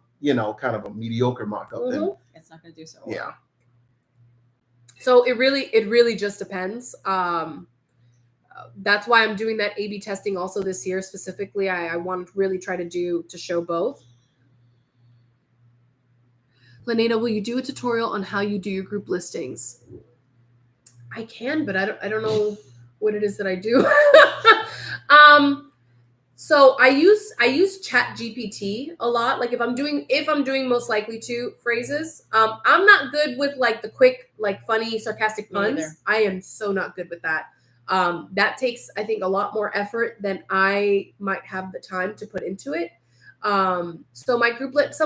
kind of a mediocre mock-up, then it's not going to do so well. yeah. So it really just depends. That's why I'm doing that A/B testing also this year specifically. I want to really try to show both. Lenina, will you do a tutorial on how you do your group listings? I can, but I don't know what it is that I do. So I use Chat GPT a lot. Like if I'm doing most likely to phrases, I'm not good with like the quick, like funny, sarcastic puns. I am so not good with that. That takes, I think, a lot more effort than I might have the time to put into it. So some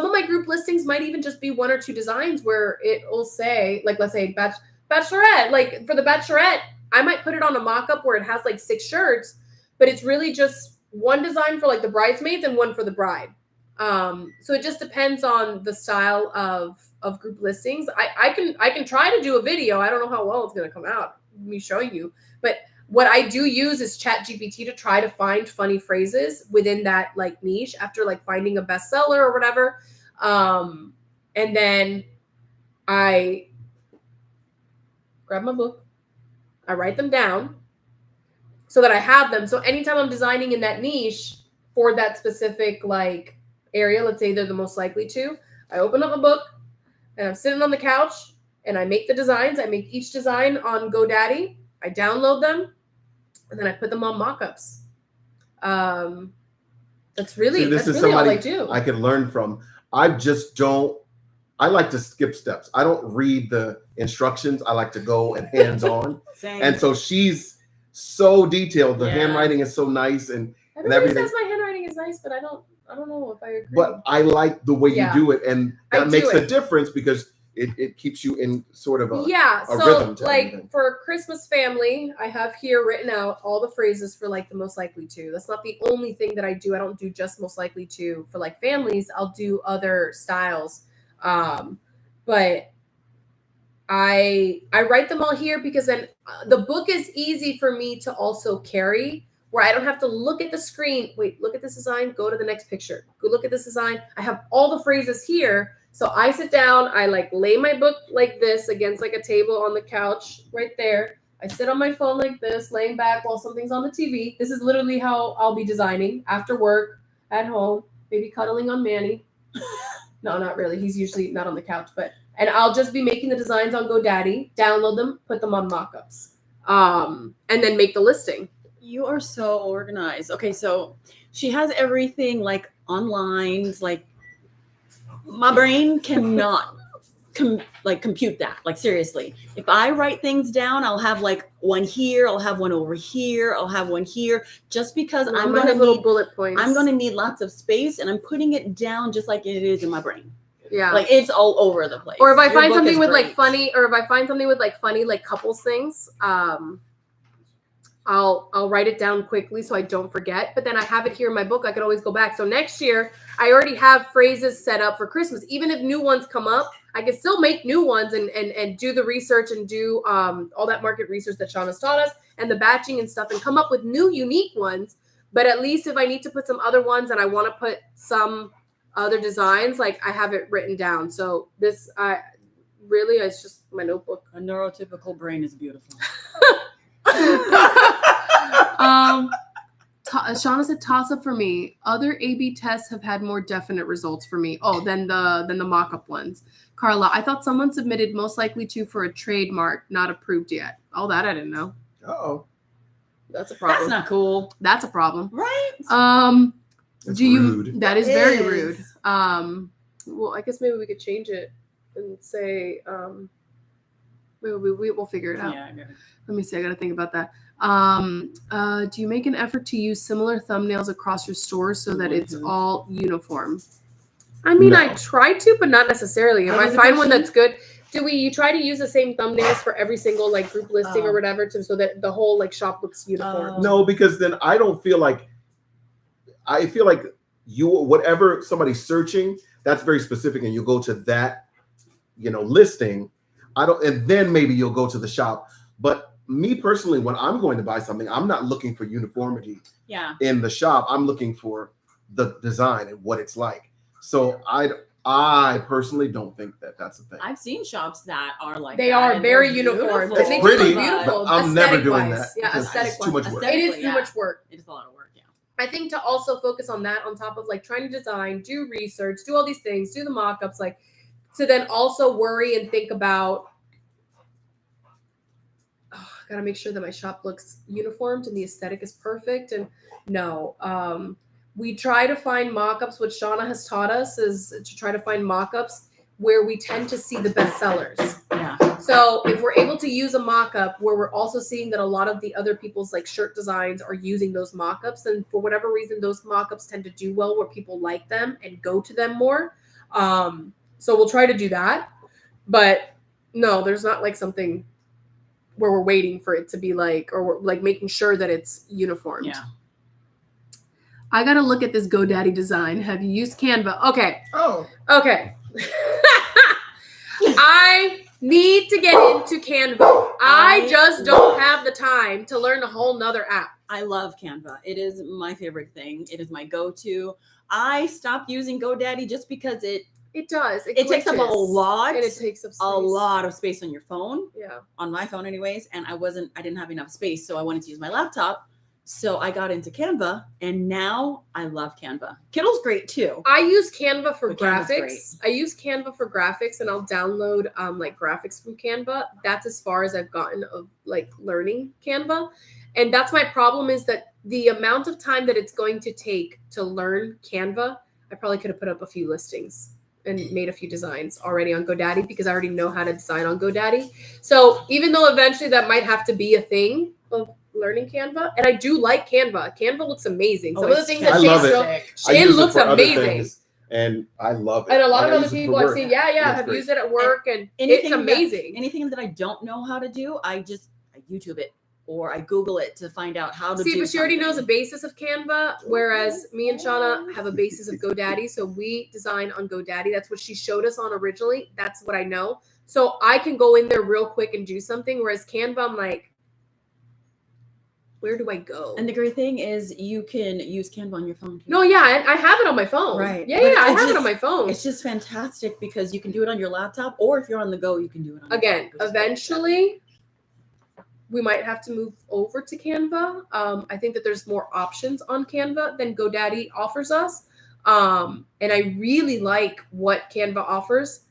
of my group listings might even just be 1 or 2 designs where it will say, like, let's say bachelorette, like for the bachelorette, I might put it on a mock-up where it has like 6 shirts, but it's really just 1 design for like the bridesmaids and 1 for the bride. So it just depends on the style of group listings. I can try to do a video. I don't know how well it's going to come out, me showing you, but what I do use is Chat GPT to try to find funny phrases within that like niche after like finding a bestseller or whatever. And then I grab my book, I write them down so that I have them. So anytime I'm designing in that niche for that specific like area, let's say they're the most likely to, I open up a book and I'm sitting on the couch and I make the designs. I make each design on GoDaddy. I download them and then I put them on mock-ups. That's really all I do. I can learn from. I like to skip steps. I don't read the instructions. I like to go and hands-on. And so she's so detailed. The handwriting is so nice and everything. Says my handwriting is nice, but I don't know if I agree. But I like the way you do it, and that makes a difference because it keeps you in sort of a rhythm. So like for Christmas family, I have here written out all the phrases for like the most likely to. That's not the only thing that I do. I don't do just most likely to for like families. I'll do other styles. But I write them all here because then the book is easy for me to also carry, where I don't have to look at the screen. Wait, look at this design. Go to the next picture. Go look at this design. I have all the phrases here. So I sit down, I like lay my book like this against like a table on the couch right there. I sit on my phone like this, laying back while something's on the TV. This is literally how I'll be designing after work, at home, maybe cuddling on Manny. No, not really. He's usually not on the couch, and I'll just be making the designs on GoDaddy, download them, put them on mockups, and then make the listing. You are so organized. Okay, so she has everything like online, like my brain cannot compute that. Like seriously, if I write things down, I'll have like 1 here, I'll have 1 over here, I'll have 1 here, just because I'm going to little bullet points. I'm going to need lots of space, and I'm putting it down just like it is in my brain. Yeah, like it's all over the place. Or if I find something with like funny, like couples things, I'll write it down quickly so I don't forget. But then I have it here in my book. I could always go back. So next year, I already have phrases set up for Christmas. Even if new ones come up, I can still make new ones and do the research and do all that market research that Shawna's taught us and the batching and stuff and come up with new unique ones. But at least if I need to put some other ones and I want to put some other designs, like I have it written down. So this, it's just my notebook. A neurotypical brain is beautiful. Shawna said toss up for me. Other A/B tests have had more definite results for me. Oh, than the mock-up ones. Carla, I thought someone submitted most likely to for a trademark, not approved yet. Oh, that I didn't know. Uh-oh. That's a problem. That's not cool. That's a problem. Right? That's rude. That is very rude. Well, I guess maybe we could change it and say we'll figure it out. Yeah, I got it. Let me see. I got to think about that. Do you make an effort to use similar thumbnails across your stores so that it's all uniform? I mean, No. I try to, but not necessarily. If What I was the find one question? that's good, you try to use the same thumbnails for every single like group listing or whatever, so that the whole like shop looks uniform? No, because then I feel like whatever somebody's searching, that's very specific, and you go to that, listing. And then maybe you'll go to the shop. But me personally, when I'm going to buy something, I'm not looking for uniformity in the shop. I'm looking for the design and what it's like. So I personally don't think that that's a thing. I've seen shops that are like They that, are and very they're uniform. beautiful, It's They pretty, look beautiful. but I'm never doing aesthetic-wise. that. Yeah, because aesthetic it's too much work. It is too Yeah. much work. It is a lot of work. Yeah. I think to also focus on that on top of like trying to design, do research, do all these things, do the mock-ups, like to then also worry and think about, I gotta make sure that my shop looks uniformed and the aesthetic is perfect. And no, we try to find mock-ups. What Shawna has taught us is to try to find mock-ups where we tend to see the best sellers. Yeah. So if we're able to use a mock-up where we're also seeing that a lot of the other people's like shirt designs are using those mock-ups, and for whatever reason, those mock-ups tend to do well where people like them and go to them more. So we'll try to do that. But no, there's not like something where we're waiting for it to be like, or we're like making sure that it's uniformed. Yeah. I got to look at this GoDaddy design. Have you used Canva? Okay. Oh. Okay. I need to get into Canva. I just don't have the time to learn a whole nother app. I love Canva. It is my favorite thing. It is my go-to. I stopped using GoDaddy just because it does. It takes up a lot. And it takes up space. a lot of space on your phone. Yeah. On my phone anyways. And I didn't have enough space. So I wanted to use my laptop. So I got into Canva and now I love Canva. Kittl's great too. I use Canva for But Canva's graphics. I use Canva for graphics and I'll download like graphics from Canva. That's as far as I've gotten of like learning Canva. And that's my problem, is that the amount of time that it's going to take to learn Canva, I probably could have put up a few listings and made a few designs already on GoDaddy because I already know how to design on GoDaddy. So even though eventually that might have to be a thing of learning Canva, and I do like Canva. Canva looks amazing. Some of the things that I love it. I Shane use looks for other amazing. things, and I love it. And a lot of I other use it people for I've work. seen, have great. used it at work, and Anything it's amazing. Anything that I don't know how to do, I YouTube it or I Google it to find out how to do. See, but she already knows the something. basis of Canva, whereas me and Shawna have a basis of GoDaddy. So we design on GoDaddy. That's what she showed us on originally. That's what I know. So I can go in there real quick and do something, whereas Canva, I'm like, where do I go? And the great thing is you can use Canva on your phone too. No, yeah, I have it on my phone. Right. Yeah, But I it's have it just- on my phone. It's just fantastic because you can do it on your laptop, or if you're on the go, you can do it on Again, your phone, which is eventually we might have to move over to Canva. I think that there's more options on Canva than GoDaddy offers us. And I really like what Canva offers.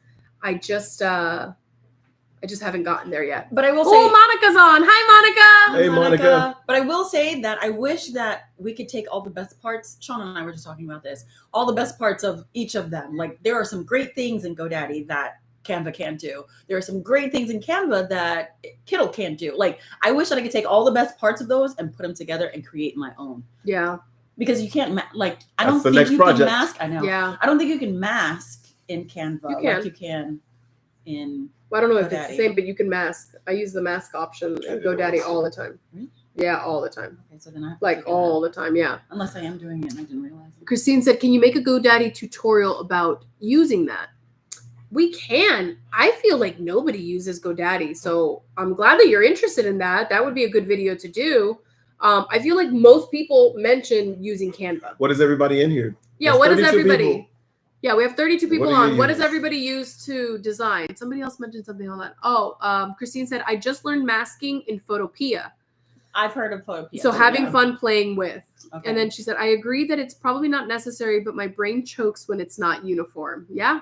I just haven't gotten there yet. But I will say, Oh, Monica's on. Hi, Monica. Hey, Monica. But I will say that I wish that we could take all the best parts. Shawna and I were just talking about this. All the best parts of each of them. Like there are some great things in GoDaddy that Canva can't do. There are some great things in Canva that Kittl can't do. Like I wish that I could take all the best parts of those and put them together and create my own. Yeah. Because you can't I That's don't the think next you project. can mask. I know. Yeah. I don't think you can mask in Canva You can. like you can in. Well, I don't know if it's GoDaddy. the same, but you can mask. I use the mask option in GoDaddy all the time. Really? Yeah, all the time. Okay, so then I have to Like figure it all out. the time. Yeah. Unless I am doing it and I didn't realize it. Christine said, can you make a GoDaddy tutorial about using that? We can. I feel like nobody uses GoDaddy. So I'm glad that you're interested in that. That would be a good video to do. I feel like most people mention using Canva. What is everybody in here? Yeah, There's what is 32 everybody? people. Yeah, we have 32 people do you on. What does use? everybody use to design? Somebody else mentioned something on that. Oh, Christine said, I just learned masking in Photopea. I've heard of Photopea. So having fun playing with. Okay. And then she said, I agree that it's probably not necessary, but my brain chokes when it's not uniform. Yeah.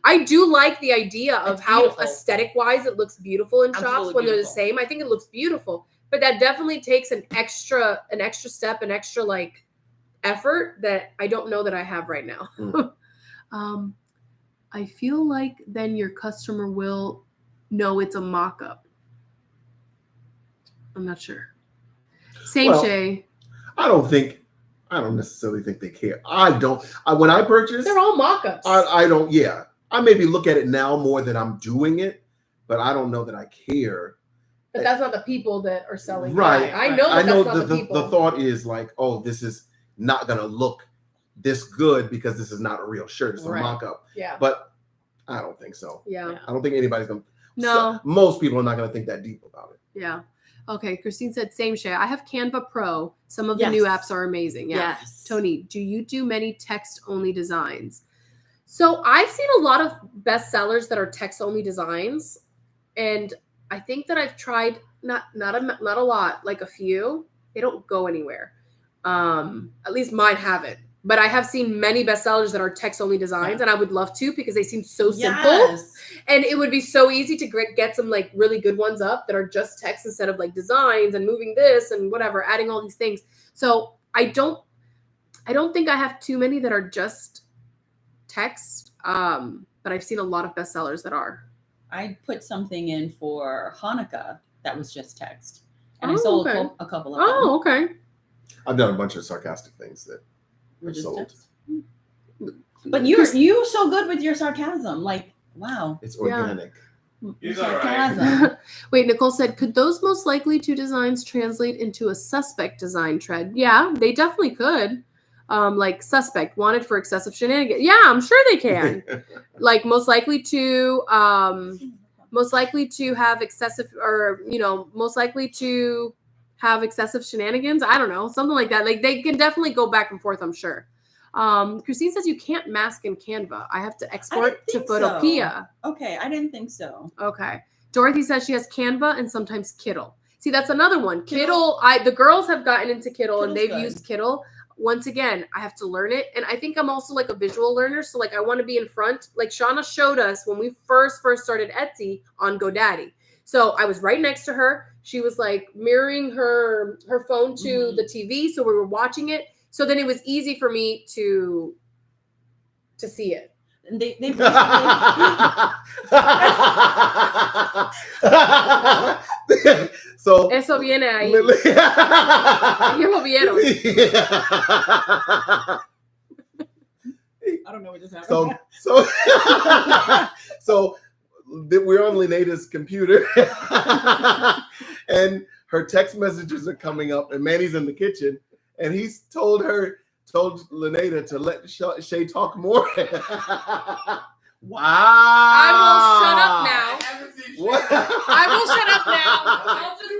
I do like the idea of It's how beautiful. aesthetic-wise it looks beautiful in shops Absolutely when they're the beautiful. same. I think it looks beautiful. But that definitely takes an extra step, an extra like effort that I don't know that I have right now. I feel like then your customer will know it's a mock-up. I'm not sure. Same Well, Shay. I don't necessarily think they care. When I purchase, They're all mock-ups. I don't, yeah. I maybe look at it now more than I'm doing it, but I don't know that I care. But that's not the people that are selling. Right. I know that that's not the people. The thought is like, oh, this is not going to look this good because this is not a real shirt. It's a mock-up. Yeah. But I don't think so. Yeah. I don't think anybody's going to. No. Most people are not going to think that deep about it. Yeah. Okay. Christine said, same Shay. I have Canva Pro. Some of the new apps are amazing. Yeah. Yes. Tony, do you do many text-only designs? So I've seen a lot of bestsellers that are text-only designs. And I think that I've tried not a lot, like a few. They don't go anywhere. At least mine haven't. But I have seen many bestsellers that are text-only designs, and I would love to because they seem so simple. And it would be so easy to get some like really good ones up that are just text instead of like designs and moving this and whatever, adding all these things. So I don't think I have too many that are just text. But I've seen a lot of bestsellers that are. I put something in for Hanukkah that was just text, and I sold a couple of them. Oh, okay. I've done a bunch of sarcastic things that Were are just sold. text. But you're so good with your sarcasm. Like, wow. It's organic. He's all right. Sarcasm. Wait, Nicole said, could those most likely two designs translate into a suspect design trend? Yeah, they definitely could. Like suspect wanted for excessive shenanigans. Yeah, I'm sure they can. Like most likely to have excessive, or most likely to have excessive shenanigans. I don't know, something like that. Like they can definitely go back and forth, I'm sure. Christine says you can't mask in Canva. I have to export to Photopea. Okay, I didn't think so. Okay. Dorothy says she has Canva and sometimes Kittl. See, that's another one. Kittl, the girls have gotten into Kittl and they've used Kittl. Once again, I have to learn it. And I think I'm also like a visual learner. So like I want to be in front. Like Shawna showed us when we first started Etsy on GoDaddy. So I was right next to her. She was like mirroring her phone to the TV. So we were watching it. So then it was easy for me to see it. And they So eso viene ahí. Yo lo vieron. I don't know what just happened. So we're on Leneda's computer, and her text messages are coming up, and Manny's in the kitchen, and he's told Leneda to let Shay talk more. Wow. I will shut up now. I haven't seen Shay. What? I will shut up now. I'll just leave.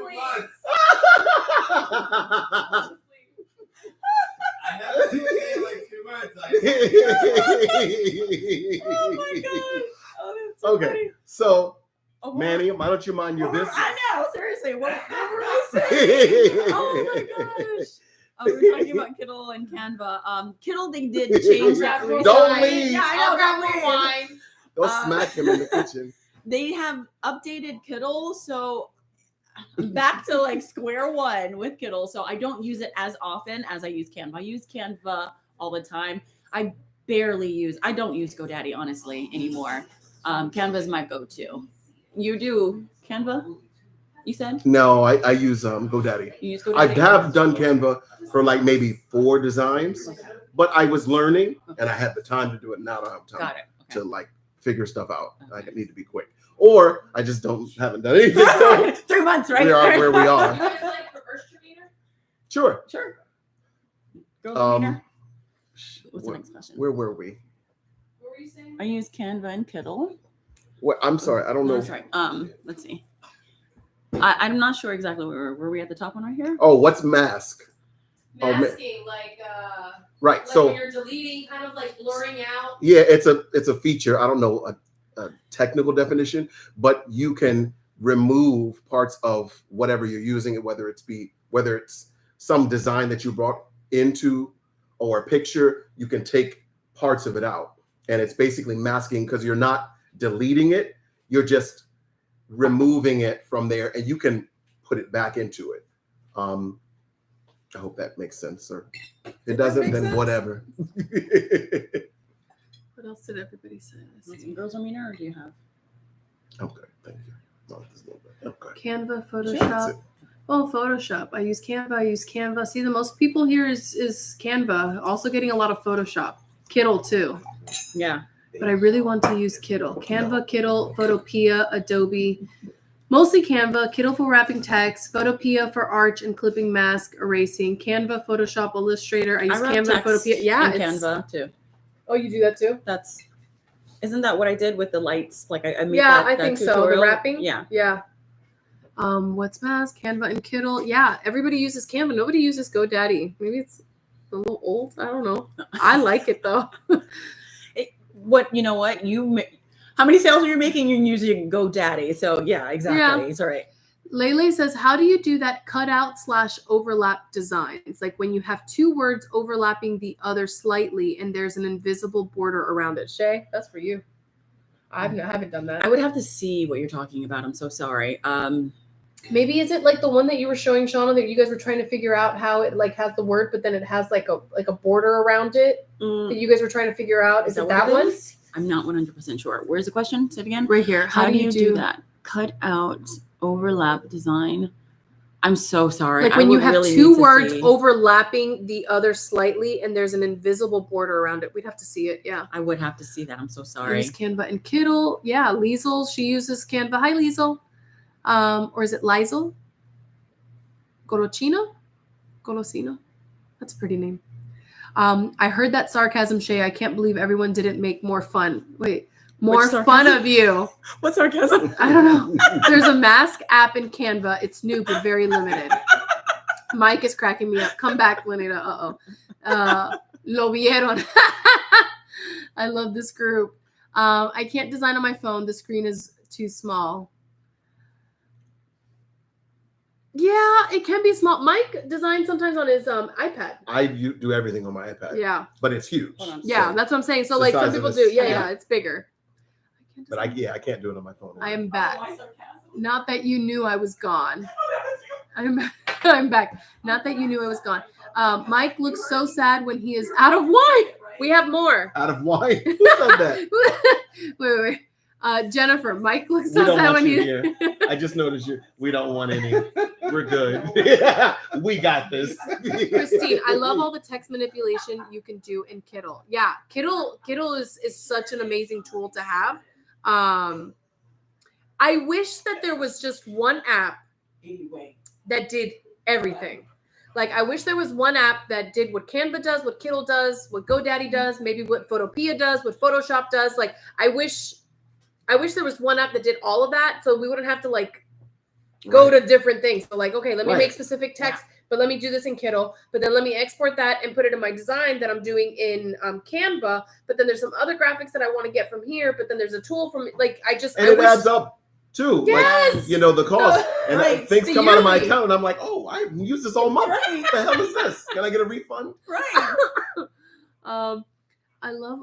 I haven't seen Shay in like 2 months. Oh my god. Oh, that's so Okay, funny. so Oh, Manny, why don't you mind your business? I know, seriously. What were we saying? Oh my gosh. We were talking about Kittl and Canva. Kittl, they did change that. Don't recently. leave. Yeah, I know. Don't leave. wine. Don't smack him in the kitchen. They have updated Kittl, so I'm back to like square one with Kittl. So I don't use it as often as I use Canva. I use Canva all the time. I don't use GoDaddy honestly anymore. Canva is my go-to. You do Canva? You said? No, I use GoDaddy. You use GoDaddy? I have done Canva for like maybe 4 designs, but I was learning and I had the time to do it. Now I don't have time Got it. to like figure stuff out. I need to be quick, or I just haven't done anything. So 3 months, right? we are where we are. Sure. Sure. Go Leader. What's the Where, next question? where were we? What were you saying? I use Canva and Kittl. I'm sorry, I don't know. That's right. Let's see. I'm not sure exactly where we at the top one right here. Oh, what's mask? Oh, man. Masking, Right. like So when you're deleting, kind of like blurring out. yeah, it's a feature. I don't know a technical definition, but you can remove parts of whatever you're using it, whether it's some design that you brought into or a picture, you can take parts of it out. And it's basically masking because you're not deleting it, you're just removing it from there and you can put it back into it. I hope that makes sense, sir. If it doesn't, then whatever. What else did everybody say? Want some girls on me now, or do you have? Okay, thank you. No, just a little bit. Okay. Canva, That's Photoshop. it. Oh, Photoshop. I use Canva. See, the most people here is Canva. Also getting a lot of Photoshop. Kittl too. Yeah. But I really want to use Kittl. Canva, Kittl, Photopea, Adobe. Mostly Canva, Kittl for wrapping text, Photopea for arch and clipping mask erasing, Canva, Photoshop, Illustrator. I use wrap Canva, text Photopea. Yeah, in it's Canva too. Oh, you do that too? Isn't that what I did with the lights? Like I made Yeah, that, I that think so. The tutorial? wrapping. Yeah. Yeah. What's mask? Canva and Kittl. Yeah, everybody uses Canva. Nobody uses GoDaddy. Maybe it's a little old. I don't know. I like it though. How many sales are you making? You're using GoDaddy. So yeah, exactly. Yeah. It's all right. Lele says, how do you do that cutout / overlap designs? Like when you have two words overlapping the other slightly and there's an invisible border around it. Shay, that's for you. I haven't done that. I would have to see what you're talking about. I'm so sorry. Maybe is it like the one that you were showing, Shawna, that you guys were trying to figure out how it like has the word, but then it has like a border around it that you guys were trying to figure out? Is it that one? I'm not 100% sure. Where's the question? Say it again. Right here. How do you do that? Cut out overlap design. I'm so sorry. Like when you have two words overlapping the other slightly and there's an invisible border around it. We'd have to see it. Yeah. I would have to see that. I'm so sorry. Use Canva and Kittl. Yeah. Liesel, she uses Canva. Hi, Liesel. Or is it Liesel? Golosina? That's a pretty name. I heard that sarcasm, Shay. I can't believe everyone didn't make more fun. Wait. More fun of you. What sarcasm? I don't know. There's a mask app in Canva. It's new, but very limited. Mike is cracking me up. Come back, Lenita. Lo vieron. I love this group. I can't design on my phone. The screen is too small. Yeah, it can be small. Mike designs sometimes on his iPad. I do everything on my iPad. Yeah. But it's huge. Yeah, so that's what I'm saying. So the like size some of people this- do. Yeah, it's bigger. But I can't do it on my phone. I am back. Not that you knew I was gone. I'm back. Not that you knew I was gone. Mike looks so sad when he is out of wine. We have more. Out of wine? Who said that? wait. Jennifer, Mike looks so sad when he. here. I just noticed we don't want any. We're good. We got this. Christine, I love all the text manipulation you can do in Kittl. Yeah, Kittl is such an amazing tool to have. I wish that there was just one app that did everything. Like I wish there was one app that did what Canva does, what Kittl does, what GoDaddy does, maybe what Photopea does, what Photoshop does. Like I wish there was one app that did all of that, so we wouldn't have to like go to different things. So like, okay, let me make specific text, but let me do this in Kittl, but then let me export that and put it in my design that I'm doing in Canva. But then there's some other graphics that I want to get from here. But then there's a tool from like it adds up too. Yes, like the cost and things come out of my account, and I'm like, oh, I use this all month. Right. What the hell is this? Can I get a refund? Right. I love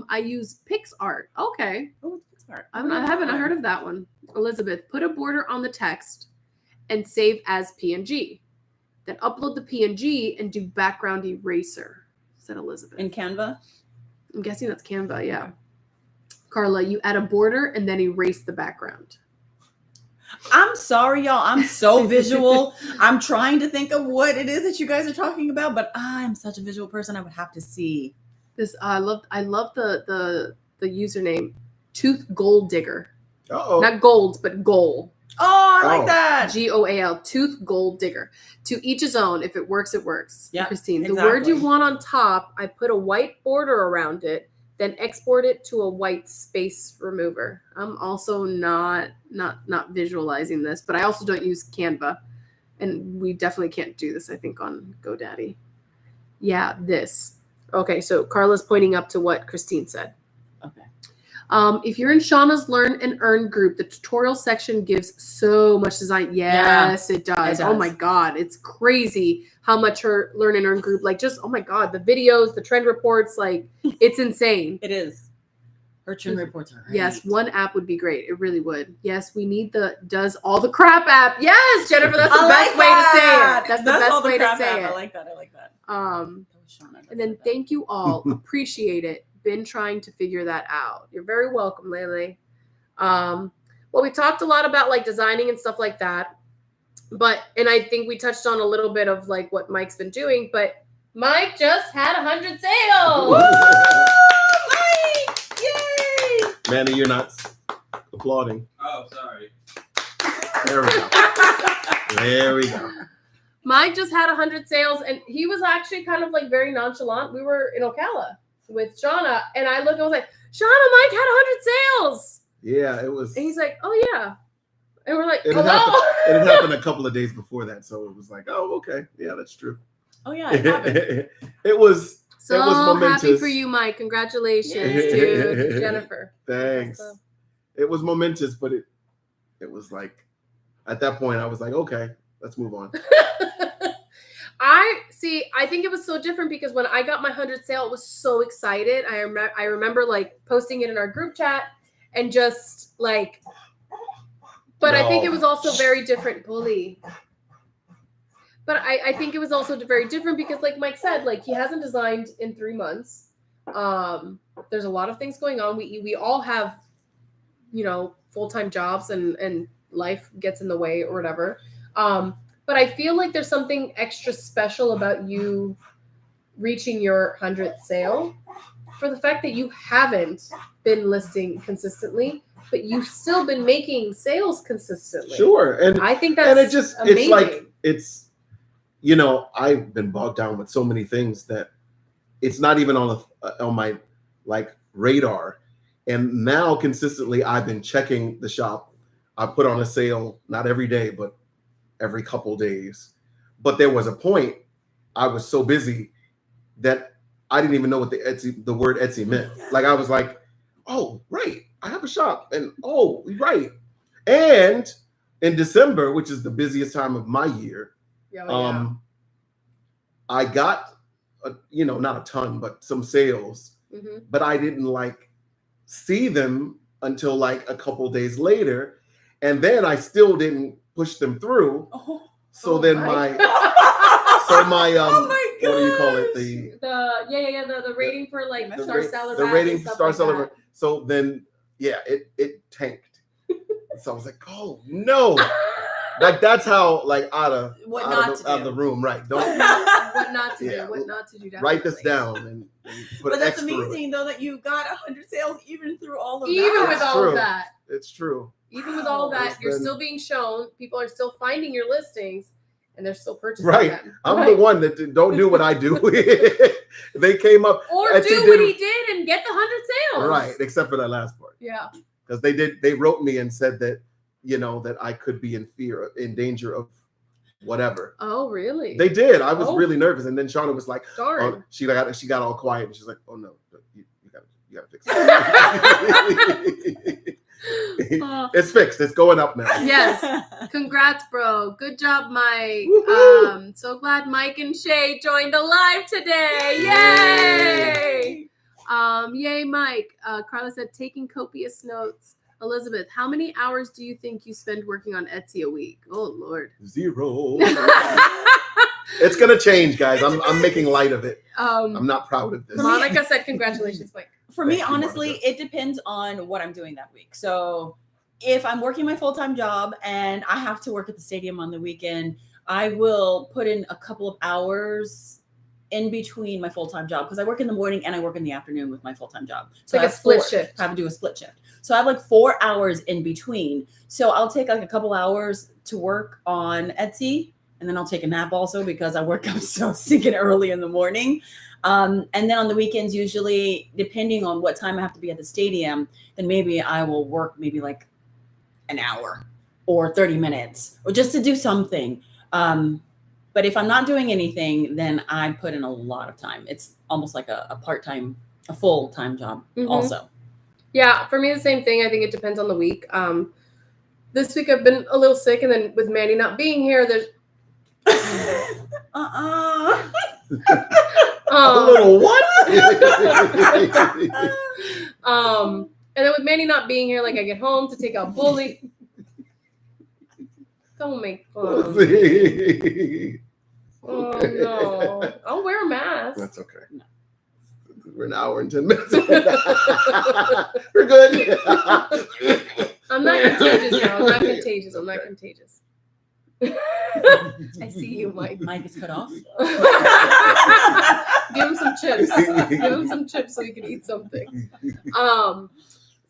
I use PixArt. Okay. Oh, it's PixArt. I haven't heard of that one. Elizabeth, put a border on the text and save as PNG. Then upload the PNG and do background eraser, said Elizabeth. In Canva? I'm guessing that's Canva, yeah. Carla, you add a border and then erase the background. I'm sorry, y'all. I'm so visual. I'm trying to think of what it is that you guys are talking about, but I'm such a visual person. I would have to see. This I love the username, Tooth Gold Digger. Uh-oh. Not gold, but goal. Oh, I like that. GOAL, Tooth Gold Digger. To each his own. If it works, it works. Yeah, Christine, exactly. The word you want on top, I put a white border around it, then export it to a white space remover. I'm also not visualizing this, but I also don't use Canva. and we definitely can't do this, I think, on GoDaddy. Yeah, this. Okay, so Carla's pointing up to what Christine said. Okay. If you're in Shawna's Learn and Earn group, the tutorial section gives so much design. Yes, it does. Oh my God. It's crazy how much her Learn and Earn group, like just, oh my God, the videos, the trend reports, like it's insane. It is. Her trend reports are great. Yes, one app would be great. It really would. Yes, we need the does all the crap app. Yes, Jennifer, that's the best way to say it. That's the best way to say it. I like that. I like that. And then thank you all. Appreciate it. Been trying to figure that out. You're very welcome, Lele. Well, we talked a lot about like designing and stuff like that. And I think we touched on a little bit of like what Mike's been doing, but Mike just had 100 sales. Woo! Mike! Yay! Manny, you're not applauding. Oh, sorry. There we go. There we go. Mike just had 100 sales, and he was actually kind of like very nonchalant. We were in Ocala with Shawna, and I looked and I was like, Shawna, Mike had 100 sales. Yeah, it was. And he's like, oh yeah. And we're like, It hello. had happened a couple of days before that, so it was like, oh, okay, yeah, that's true. Oh yeah, it happened. It was. So it was momentous. happy for you, Mike. Congratulations, dude. Jennifer. Thanks. So. It was momentous, but it was like, at that point, I was like, okay, let's move on. I think it was so different because when I got my 100 sale, I was so excited. I remember like posting it in our group chat and just like, but I think it was also very different, bully. But I think it was also very different because like Mike said, like he hasn't designed in 3 months. There's a lot of things going on. We all have, full-time jobs and life gets in the way or whatever. But I feel like there's something extra special about you reaching your 100th sale for the fact that you haven't been listing consistently, but you've still been making sales consistently. Like, and I think that's amazing. It's like I've been bogged down with so many things that it's not even on my like radar. And now consistently I've been checking the shop. I put on a sale, not every day, but every couple days. But there was a point I was so busy that I didn't even know what the word Etsy meant. Like I was like, oh, right, I have a shop. And oh, right. And in December, which is the busiest time of my year, I got, not a ton, but some sales, but I didn't like see them until like a couple days later. And then I still didn't push them through. So then my what do you call it? The rating for like star seller. The rating for star like seller. That. So then it tanked. So I was like, oh no. Like that's how like out of the room, right? Don't what not to do. What not to do. Definitely. Write this down and put. But that's amazing though that you got 100 sales even through all of that. Even with all of that, it's true. Even with all of that, you're still being shown. People are still finding your listings, and they're still purchasing them. I'm the one that don't do what I do. They came up or do what he did and get the 100 sales. Right, except for that last part. Yeah, because they wrote me and said that that I could be in danger of whatever. Oh, really? They did. I was really nervous, and then Shawna was like, "Darn!" She got all quiet, and she's like, "Oh no, you gotta fix it." It's fixed. It's going up now. Yes. Congrats, bro. Good job, Mike. So glad Mike and Shay joined the live today. Yay! Yay, Mike. Carla said, taking copious notes. Elizabeth, how many hours do you think you spend working on Etsy a week? Oh, Lord. 0. It's going to change, guys. I'm making light of it. I'm not proud of this. Monica said, congratulations, Mike. For me, honestly, it depends on what I'm doing that week. So if I'm working my full-time job and I have to work at the stadium on the weekend, I will put in a couple of hours in between my full-time job because I work in the morning and I work in the afternoon with my full-time job. So like a split shift. I have to do a split shift. So I have like 4 hours in between. So I'll take like a couple hours to work on Etsy, and then I'll take a nap also because I work up so stinking early in the morning. And then on the weekends, usually, depending on what time I have to be at the stadium, then maybe I will work maybe like an hour or 30 minutes or just to do something. But if I'm not doing anything, then I put in a lot of time. It's almost like a part-time, a full-time job also. Yeah, for me, the same thing. I think it depends on the week. This week I've been a little sick, and then with Manny not being here, there's A little what? And then with Manny not being here, like I get home to take out Bully. Don't make fun. Oh no! I'll wear a mask. That's okay. We're an hour and 10 minutes. We're good. I'm not contagious now. I'm not contagious. I'm not contagious. I see you, Mike. Mike is cut off. Give him some chips. Give him some chips so he can eat something.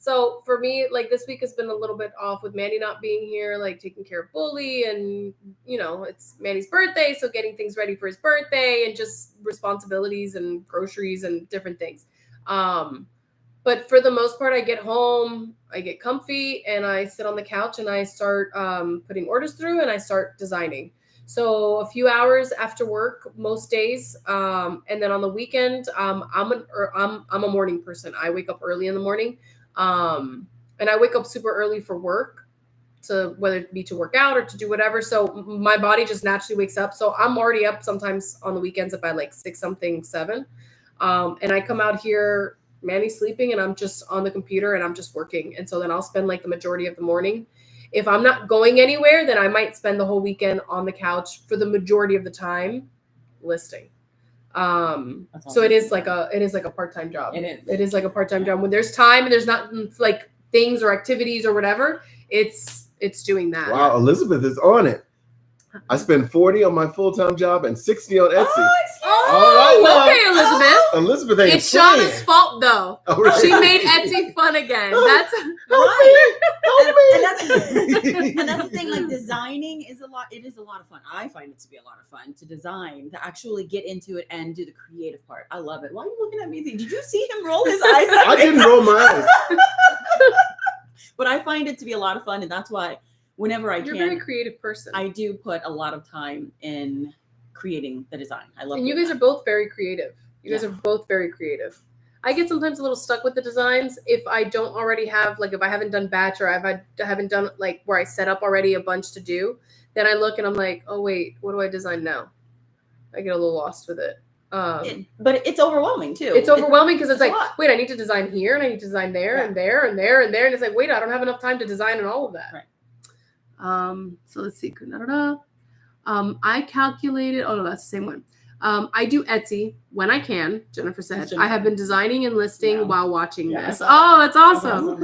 So for me, like this week has been a little bit off with Manny not being here, like taking care of Bully, and it's Manny's birthday, so getting things ready for his birthday and just responsibilities and groceries and different things. But for the most part, I get home, I get comfy, and I sit on the couch and I start putting orders through and I start designing. So a few hours after work most days, and then on the weekend, I'm a morning person. I wake up early in the morning. And I wake up super early for work, to whether it be to work out or to do whatever. So my body just naturally wakes up. So I'm already up sometimes on the weekends at by like 6-something, 7. And I come out here, Manny's sleeping, and I'm just on the computer and I'm just working. And so then I'll spend like the majority of the morning. If I'm not going anywhere, then I might spend the whole weekend on the couch for the majority of the time listing. So it is like a part-time job. It is like a part-time job when there's time and there's not like things or activities or whatever. It's doing that. Wow, Elizabeth is on it. I spend 40 on my full-time job and 60 on Etsy. Okay, Elizabeth. Elizabeth ain't It's playing. Shawna's fault though. Oh, really? She made Etsy fun again. That's Right. And that's the thing, like designing is it is a lot of fun. I find it to be a lot of fun to design, to actually get into it and do the creative part. I love it. Why are you looking at me? Did you see him roll his eyes? I didn't roll my eyes. But I find it to be a lot of fun, and that's why whenever You're a very creative person. I do put a lot of time in creating the design. I love it. And you guys are both very creative. You guys are both very creative. I get sometimes a little stuck with the designs if I don't already have, like, if I haven't done batch or I haven't done, like, where I set up already a bunch to do. Then I look and I'm like, oh, wait, what do I design now? I get a little lost with it. But it's overwhelming, too. It's overwhelming because it's like, wait, I need to design here and I need to design there and there and there and there. And it's like, wait, I don't have enough time to design and all of that. Right. So let's see. I calculated. Oh no, that's the same one. I do Etsy when I can. Jennifer said I have been designing and listing while watching this. Oh, that's awesome.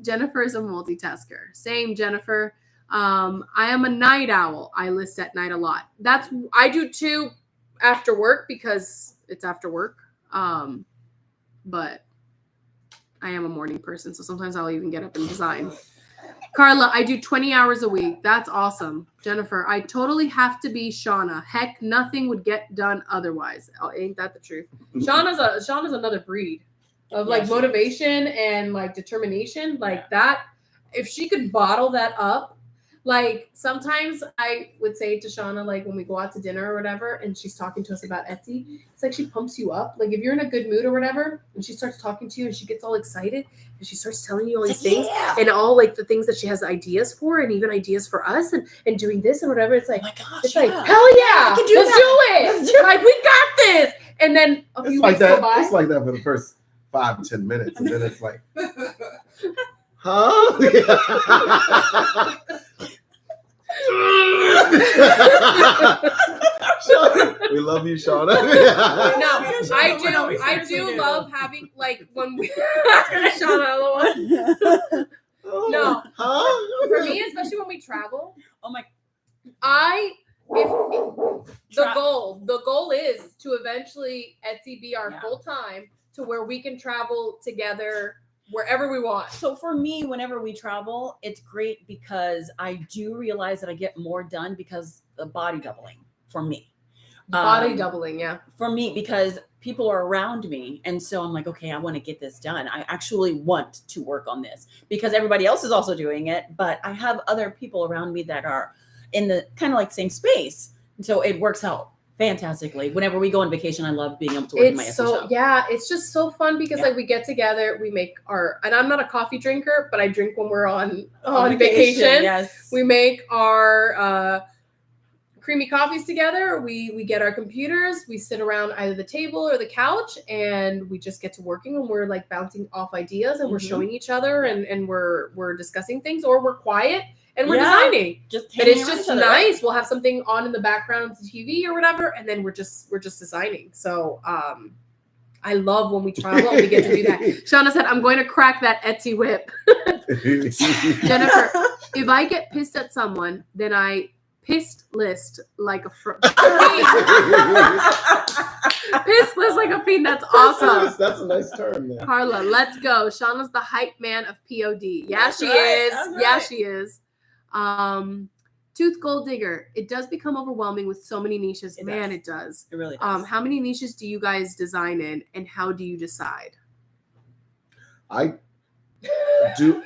Jennifer is a multitasker. Same, Jennifer. I am a night owl. I list at night a lot. I do too after work because it's after work. But I am a morning person, so sometimes I'll even get up and design. Carla, I do 20 hours a week. That's awesome. Jennifer, I totally have to be Shawna. Heck, nothing would get done otherwise. Oh, ain't that the truth? Shawna's another breed of like motivation and like determination. Like that, if she could bottle that up, like sometimes I would say to Shawna, like when we go out to dinner or whatever, and she's talking to us about Etsy, it's like she pumps you up. Like if you're in a good mood or whatever, and she starts talking to you and she gets all excited and she starts telling you all these things and all like the things that she has ideas for and even ideas for us and doing this and whatever. It's like, oh my gosh, it's like, hell yeah, let's do it. Like we got this. And then a few weeks go by. It's like that for the first 5-10 minutes, and then it's like, huh? We love you, Shawna. No, I do love having like when we Shawna. No, for me, especially when we travel. Oh my! The goal is to eventually Etsy be our full time to where we can travel together wherever we want. So for me, whenever we travel, it's great because I do realize that I get more done because the body doubling for me. Body doubling, yeah. For me, because people are around me. And so I'm like, okay, I want to get this done. I actually want to work on this because everybody else is also doing it. But I have other people around me that are in the kind of like same space. And so it works out fantastically. Whenever we go on vacation, I love being able to work in my Etsy shop. Yeah, it's just so fun because like we get together, we make and I'm not a coffee drinker, but I drink when we're on vacation. Yes. We make our creamy coffees together. We get our computers, we sit around either the table or the couch, and we just get to working, and we're like bouncing off ideas, and we're showing each other, and we're discussing things, or we're quiet and we're designing. And it's just nice. Right? We'll have something on in the background of the TV or whatever, and then we're just designing. So I love when we travel and we get to do that. Shawna said, I'm going to crack that Etsy whip. Jennifer, if I get pissed at someone, then I pissed list like a fiend. Pissed list like a fiend. That's awesome. That's a nice term, man. Carla, let's go. Shauna's the hype man of POD. Yeah, she is. Yeah, she is. Tooth Gold Digger. It does become overwhelming with so many niches. It does. It really does. How many niches do you guys design in, and how do you decide? I do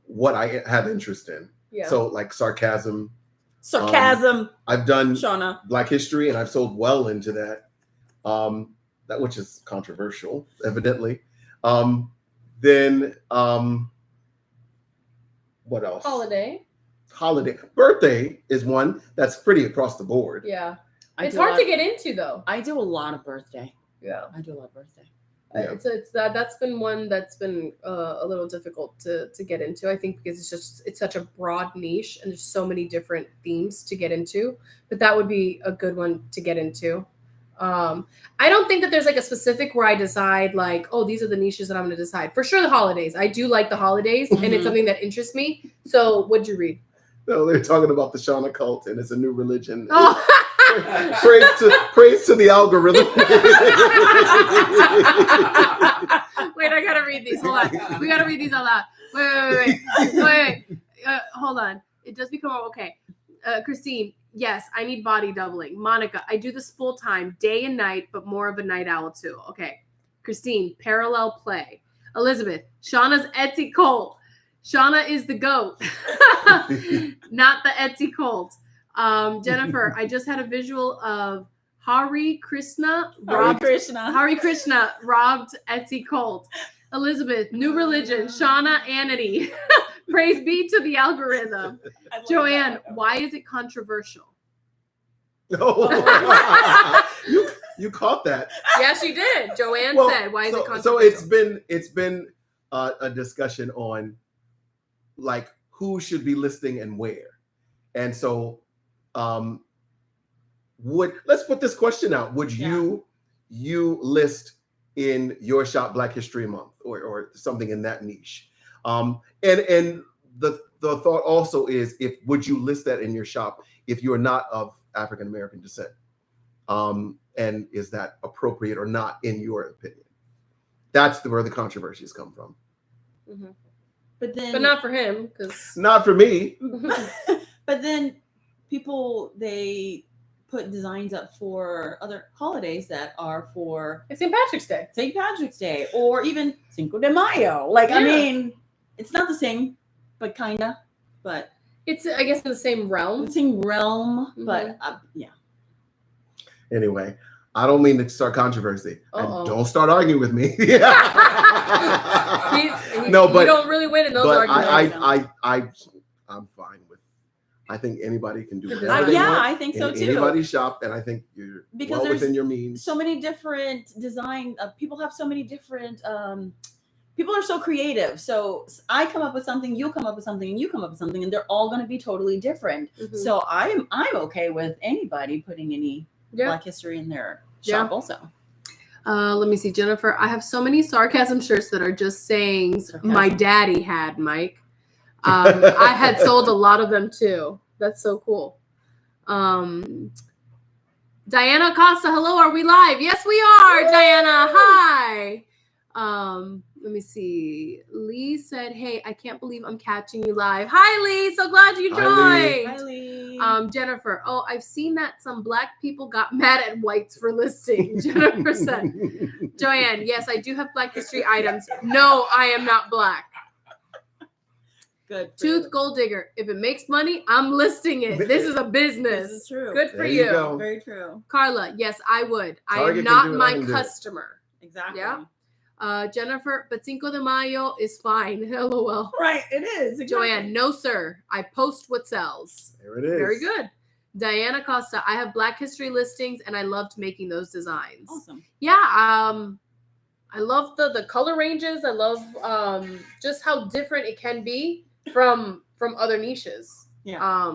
what I have interest in. Yeah. So like sarcasm. I've done Shawna. Black history, and I've sold well into that. That which is controversial, evidently. Then what else? Holiday. Birthday is one that's pretty across the board. Yeah. It's hard to get into though. I do a lot of birthday. Yeah. I do a lot of birthday. Yeah. It's that's been one that's been a little difficult to get into, I think, because it's such a broad niche and there's so many different themes to get into, but that would be a good one to get into. I don't think that there's like a specific where I decide like, oh, these are the niches that I'm going to decide. For sure, the holidays. I do like the holidays, and it's something that interests me. So what'd you read? No, they're talking about the Shawna cult, and it's a new religion. Oh. praise to the algorithm. Wait, I gotta read these. Hold on. We gotta read these out loud. Wait. Hold on. It does become okay. Christine, yes, I need body doubling. Monica, I do this full time, day and night, but more of a night owl too. Okay. Christine, parallel play. Elizabeth, Shawna's Etsy cult. Shawna is the GOAT, not the Etsy cult. Jennifer, I just had a visual of Hari Krishna robbed Etsy cult. Elizabeth, new religion. Shawna Anity. Praise be to the algorithm. Joanne, why is it controversial? Oh, you caught that. Yeah, she did. Joanne said, why is it controversial? So it's been a discussion on like who should be listing and where. And so let's put this question out. Would you list in your shop Black History Month or something in that niche? And the thought also is, would you list that in your shop if you're not of African American descent? And is that appropriate or not in your opinion? That's where the controversies come from. Mm-hmm. But not for him, because not for me. But then people, they put designs up for other holidays that are for St. Patrick's Day, or even Cinco de Mayo. Like, I mean, it's not the same, but kinda. But it's, I guess, in the same realm. But yeah. Anyway, I don't mean to start controversy. And don't start arguing with me. No, but you don't really win in those arguments. I'm fine with. I think anybody can do whatever they want. I think so in too. Anybody's shop, and I think you're well within your means. So many different design. People have so many different. People are so creative. So I come up with something, you come up with something, and you come up with something, and they're all going to be totally different. Mm-hmm. So I'm okay with anybody putting any Black history in their shop also. Let me see, Jennifer. I have so many sarcasm shirts that are just sayings my daddy had, Mike. I had sold a lot of them too. That's so cool. Diana Costa, hello, are we live? Yes, we are, Yay! Diana. Hi. Let me see. Lee said, hey, I can't believe I'm catching you live. Hi, Lee. So glad you joined. Hi, Lee. Jennifer, I've seen that some Black people got mad at whites for listing. Jennifer said. Joanne, yes, I do have Black history items. No, I am not Black. Good. For Tooth you. Gold Digger. If it makes money, I'm listing it. This is a business. This is true. Good for There you you. go. Very true. Carla, yes, I would. I Target am can not do it, I my can do it. customer. Exactly. Yeah. Jennifer, but Cinco de Mayo is fine. LOL. Right, it is. Exactly. Joanne, no sir. I post what sells. There it is. Very good. Diana Costa, I have Black History listings and I loved making those designs. Awesome. Yeah, I love the color ranges. I love just how different it can be from other niches. Yeah.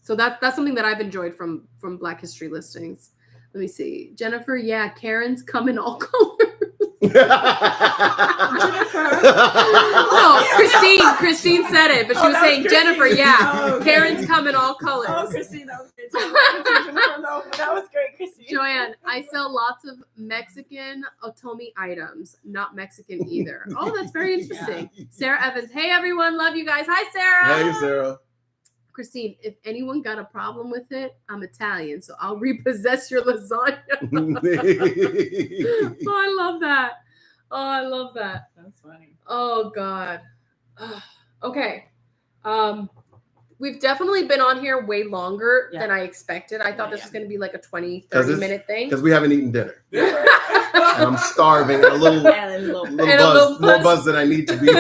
So that's something that I've enjoyed from Black History listings. Let me see. Jennifer, yeah, Karen's come in all colors. Oh, Christine said it, but she was saying Jennifer, yeah. Oh, okay. Karen's come in all colors. Oh, Christine, that was great. That was great, Christine. Joanne, I sell lots of Mexican Otomi items, not Mexican either. Oh, that's very interesting. Sarah Evans, hey everyone, love you guys. Hi, Sarah. Hey, Sarah. Christine, if anyone got a problem with it, I'm Italian, so I'll repossess your lasagna. Oh, I love that. Oh, I love that. That's funny. Oh God. Okay. We've definitely been on here way longer than I expected. I thought this was going to be like a 20, 30 minute thing. Because we haven't eaten dinner. And I'm starving. A little buzz, more buzz than I need to be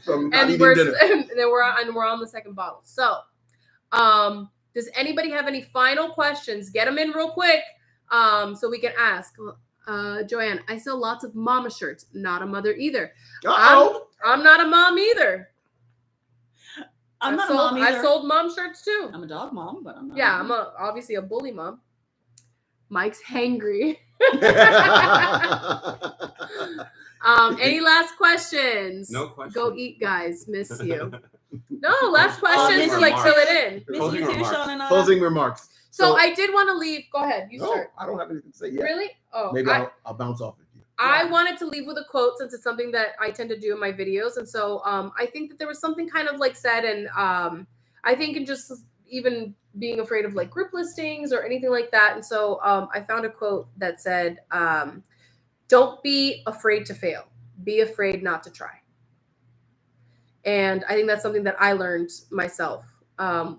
from not eating dinner. And we're on the second bottle. So, does anybody have any final questions? Get them in real quick, so we can ask. Joanne, I sell lots of mama shirts. Not a mother either. I'm not a mom either. I'm not a mom either. I've sold mom shirts too. I'm a dog mom, but I'm not. Yeah, I'm obviously a bully mom. Mike's hangry. Any last questions? No questions. Go eat, guys. Miss you. No, last questions. miss Like you fill too. it in. Miss Closing you too, remarks. Shawna. Closing remarks. So I did want to leave. Go ahead. You No, start. I don't have anything to say yet. Really? Oh, Maybe I'll bounce off of you. I wanted to leave with a quote since it's something that I tend to do in my videos. And so I think that there was something kind of like said, and I think in just even being afraid of like group listings or anything like that. And so I found a quote that said, don't be afraid to fail. Be afraid not to try. And I think that's something that I learned myself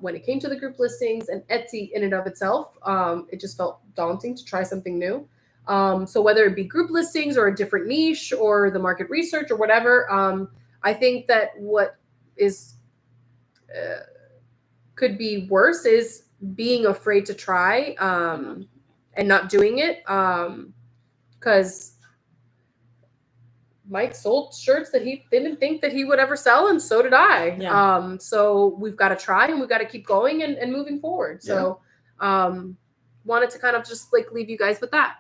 when it came to the group listings and Etsy in and of itself. It just felt daunting to try something new. So whether it be group listings or a different niche or the market research or whatever, I think that what is could be worse is being afraid to try and not doing it. Because Mike sold shirts that he didn't think that he would ever sell, and so did I. Yeah. So we've got to try and we've got to keep going and moving forward. So wanted to kind of just like leave you guys with that.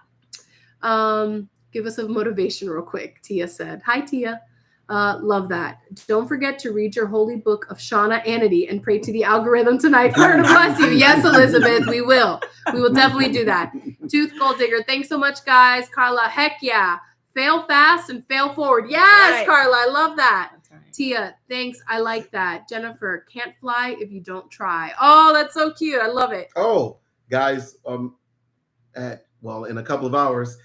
Give us a motivation real quick. Tia said, hi, Tia. Love that. Don't forget to read your holy book of Shawna Anity and pray to the algorithm tonight for her to bless you. Yes, Elizabeth, we will. We will definitely do that. Tooth Gold Digger, thanks so much, guys. Carla, heck yeah. Fail fast and fail forward. Yes, Right. Carla, I love that. That's right. Tia, thanks. I like that. Jennifer, can't fly if you don't try. Oh, that's so cute. I love it. Oh, guys, in a couple of hours,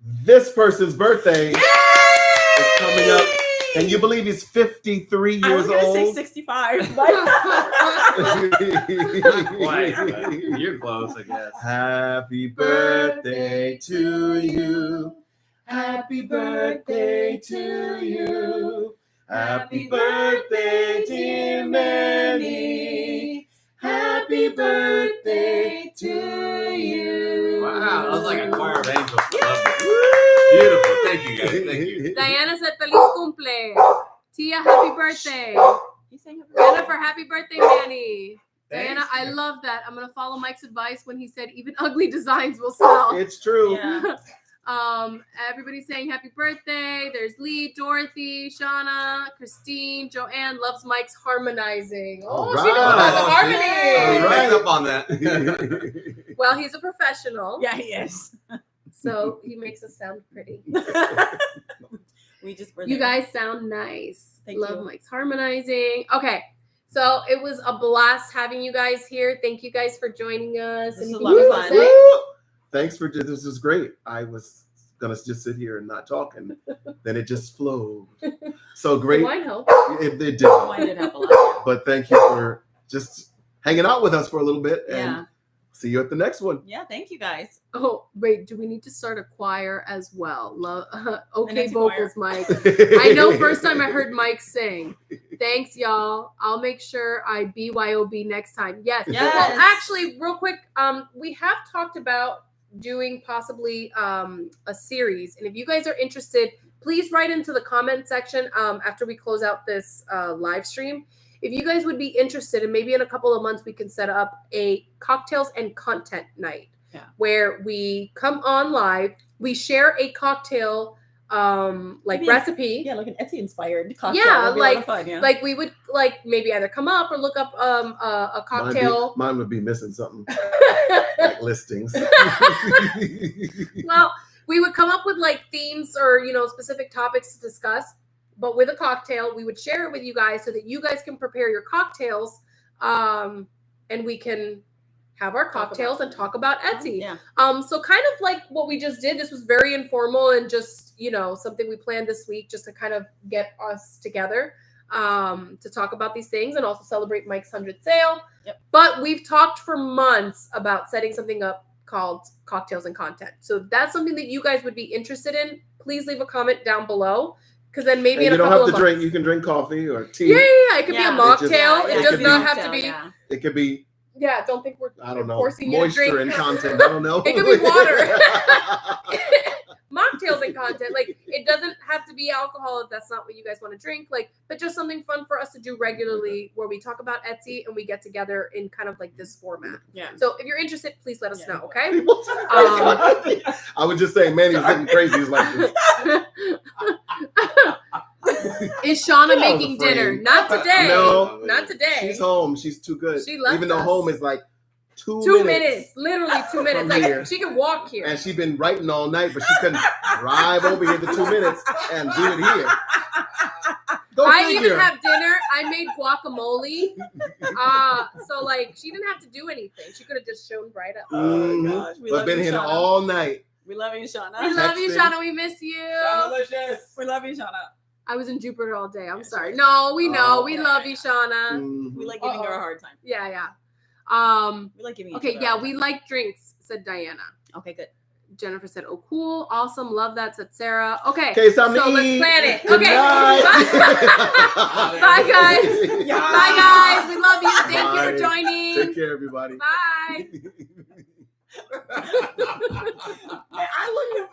this person's birthday is coming up. Can you believe he's 53 I was years gonna say old? 65. Not quite, but you're close, I guess. Happy birthday to you. Happy birthday to you. Happy birthday, dear Manny. Happy birthday to you. Wow, that was like a choir of angels. Beautiful. Thank you, guys. Thank you. Diana said, feliz cumple. Tia, happy birthday. He's saying happy birthday. Jennifer, happy birthday, Manny. Thanks. Diana, I love that. I'm going to follow Mike's advice when he said even ugly designs will sell. It's true. Yeah. Everybody's saying happy birthday. There's Lee, Dorothy, Shawna, Christine, Joanne loves Mike's harmonizing. Oh, All she knows about the right. harmony. All right. Picked up on that. Well, he's a professional, Yeah, he is. so he makes us sound pretty. We just were You there. guys sound nice. Thank Love you. Mike's harmonizing. Okay. So it was a blast having you guys here. Thank you guys for joining us. This was a Anything lot of you fun. wanna say? Woo! Thanks for this. Is great. I was gonna just sit here and not talk, and then it just flowed. So The great. wine helped. It did. Wine did help a lot. But thank you for just hanging out with us for a little bit, and Yeah. see you at the next one. Yeah. Thank you guys. Oh, wait, do we need to start a choir as well? Okay, next vocals, Mike. I know first time I heard Mike sing. Thanks, y'all. I'll make sure I BYOB next time. Yes. Yes. Well, actually, real quick, we have talked about doing possibly a series. And if you guys are interested, please write into the comment section after we close out this live stream. If you guys would be interested, and maybe in a couple of months we can set up a cocktails and content night. Yeah. Where we come on live, we share a cocktail Maybe recipe. Yeah, like an Etsy inspired cocktail. Yeah, That'd be a lot of fun, yeah. Like we would maybe either come up or look up a cocktail. Mine would be missing something like listings. Well, we would come up with like themes or specific topics to discuss, but with a cocktail, we would share it with you guys so that you guys can prepare your cocktails, and we can have our cocktails and talk about Etsy. Yeah. So kind of like what we just did. This was very informal and just something we planned this week just to kind of get us together to talk about these things and also celebrate Mike's 100th sale. Yep. But we've talked for months about setting something up called cocktails and content. So if that's something that you guys would be interested in, please leave a comment down below. Because then maybe And in you a don't couple have of to drink. months. You can drink coffee or tea. Yeah. It could Yeah. be a mocktail. Yeah, It it does could not be- have to be. Yeah. It could be, Yeah, don't think we're I don't know, forcing you to moisture drink. and content. I don't know. It could be water. Mocktails and content. Like, it doesn't have to be alcohol if that's not what you guys want to drink. Like, but just something fun for us to do regularly where we talk about Etsy and we get together in kind of like this format. Yeah. So if you're interested, please let us Yeah. know, okay? I would just say Manny's getting crazy. He's like, Is Shawna Get out of making the frame. dinner? Not today. No. Not today. she's home. She's too good. She left Even though us. home is like 2 2 minutes. Literally 2 minutes. From here. Like, she can walk here. And she's been writing all night, but she couldn't drive over here the 2 minutes and do it here. Go I figure. even have dinner. I made guacamole. So like she didn't have to do anything. She could have just shown right up. Mhm. gosh, we But love been you, here Shawna. all night. We love you, Shawna. We love you, Texting. Shawna. We miss you. Delicious. We love you, Shawna. I was in Jupiter all day. I'm sorry. No, we know. Oh. We love you, Shauna. Mhm. We like giving her a hard time. Yeah. We like giving each Okay, other a yeah, hard we time. like drinks, said Diana. Okay, good. Jennifer said, oh, cool. Awesome. Love that, said Sarah. Okay. Okay, it's time to so let's eat. plan it. Good Okay. night. Bye, guys. Yeah. Bye, guys. We love you. Thank you Bye. for joining. Take care, everybody. Bye. I look at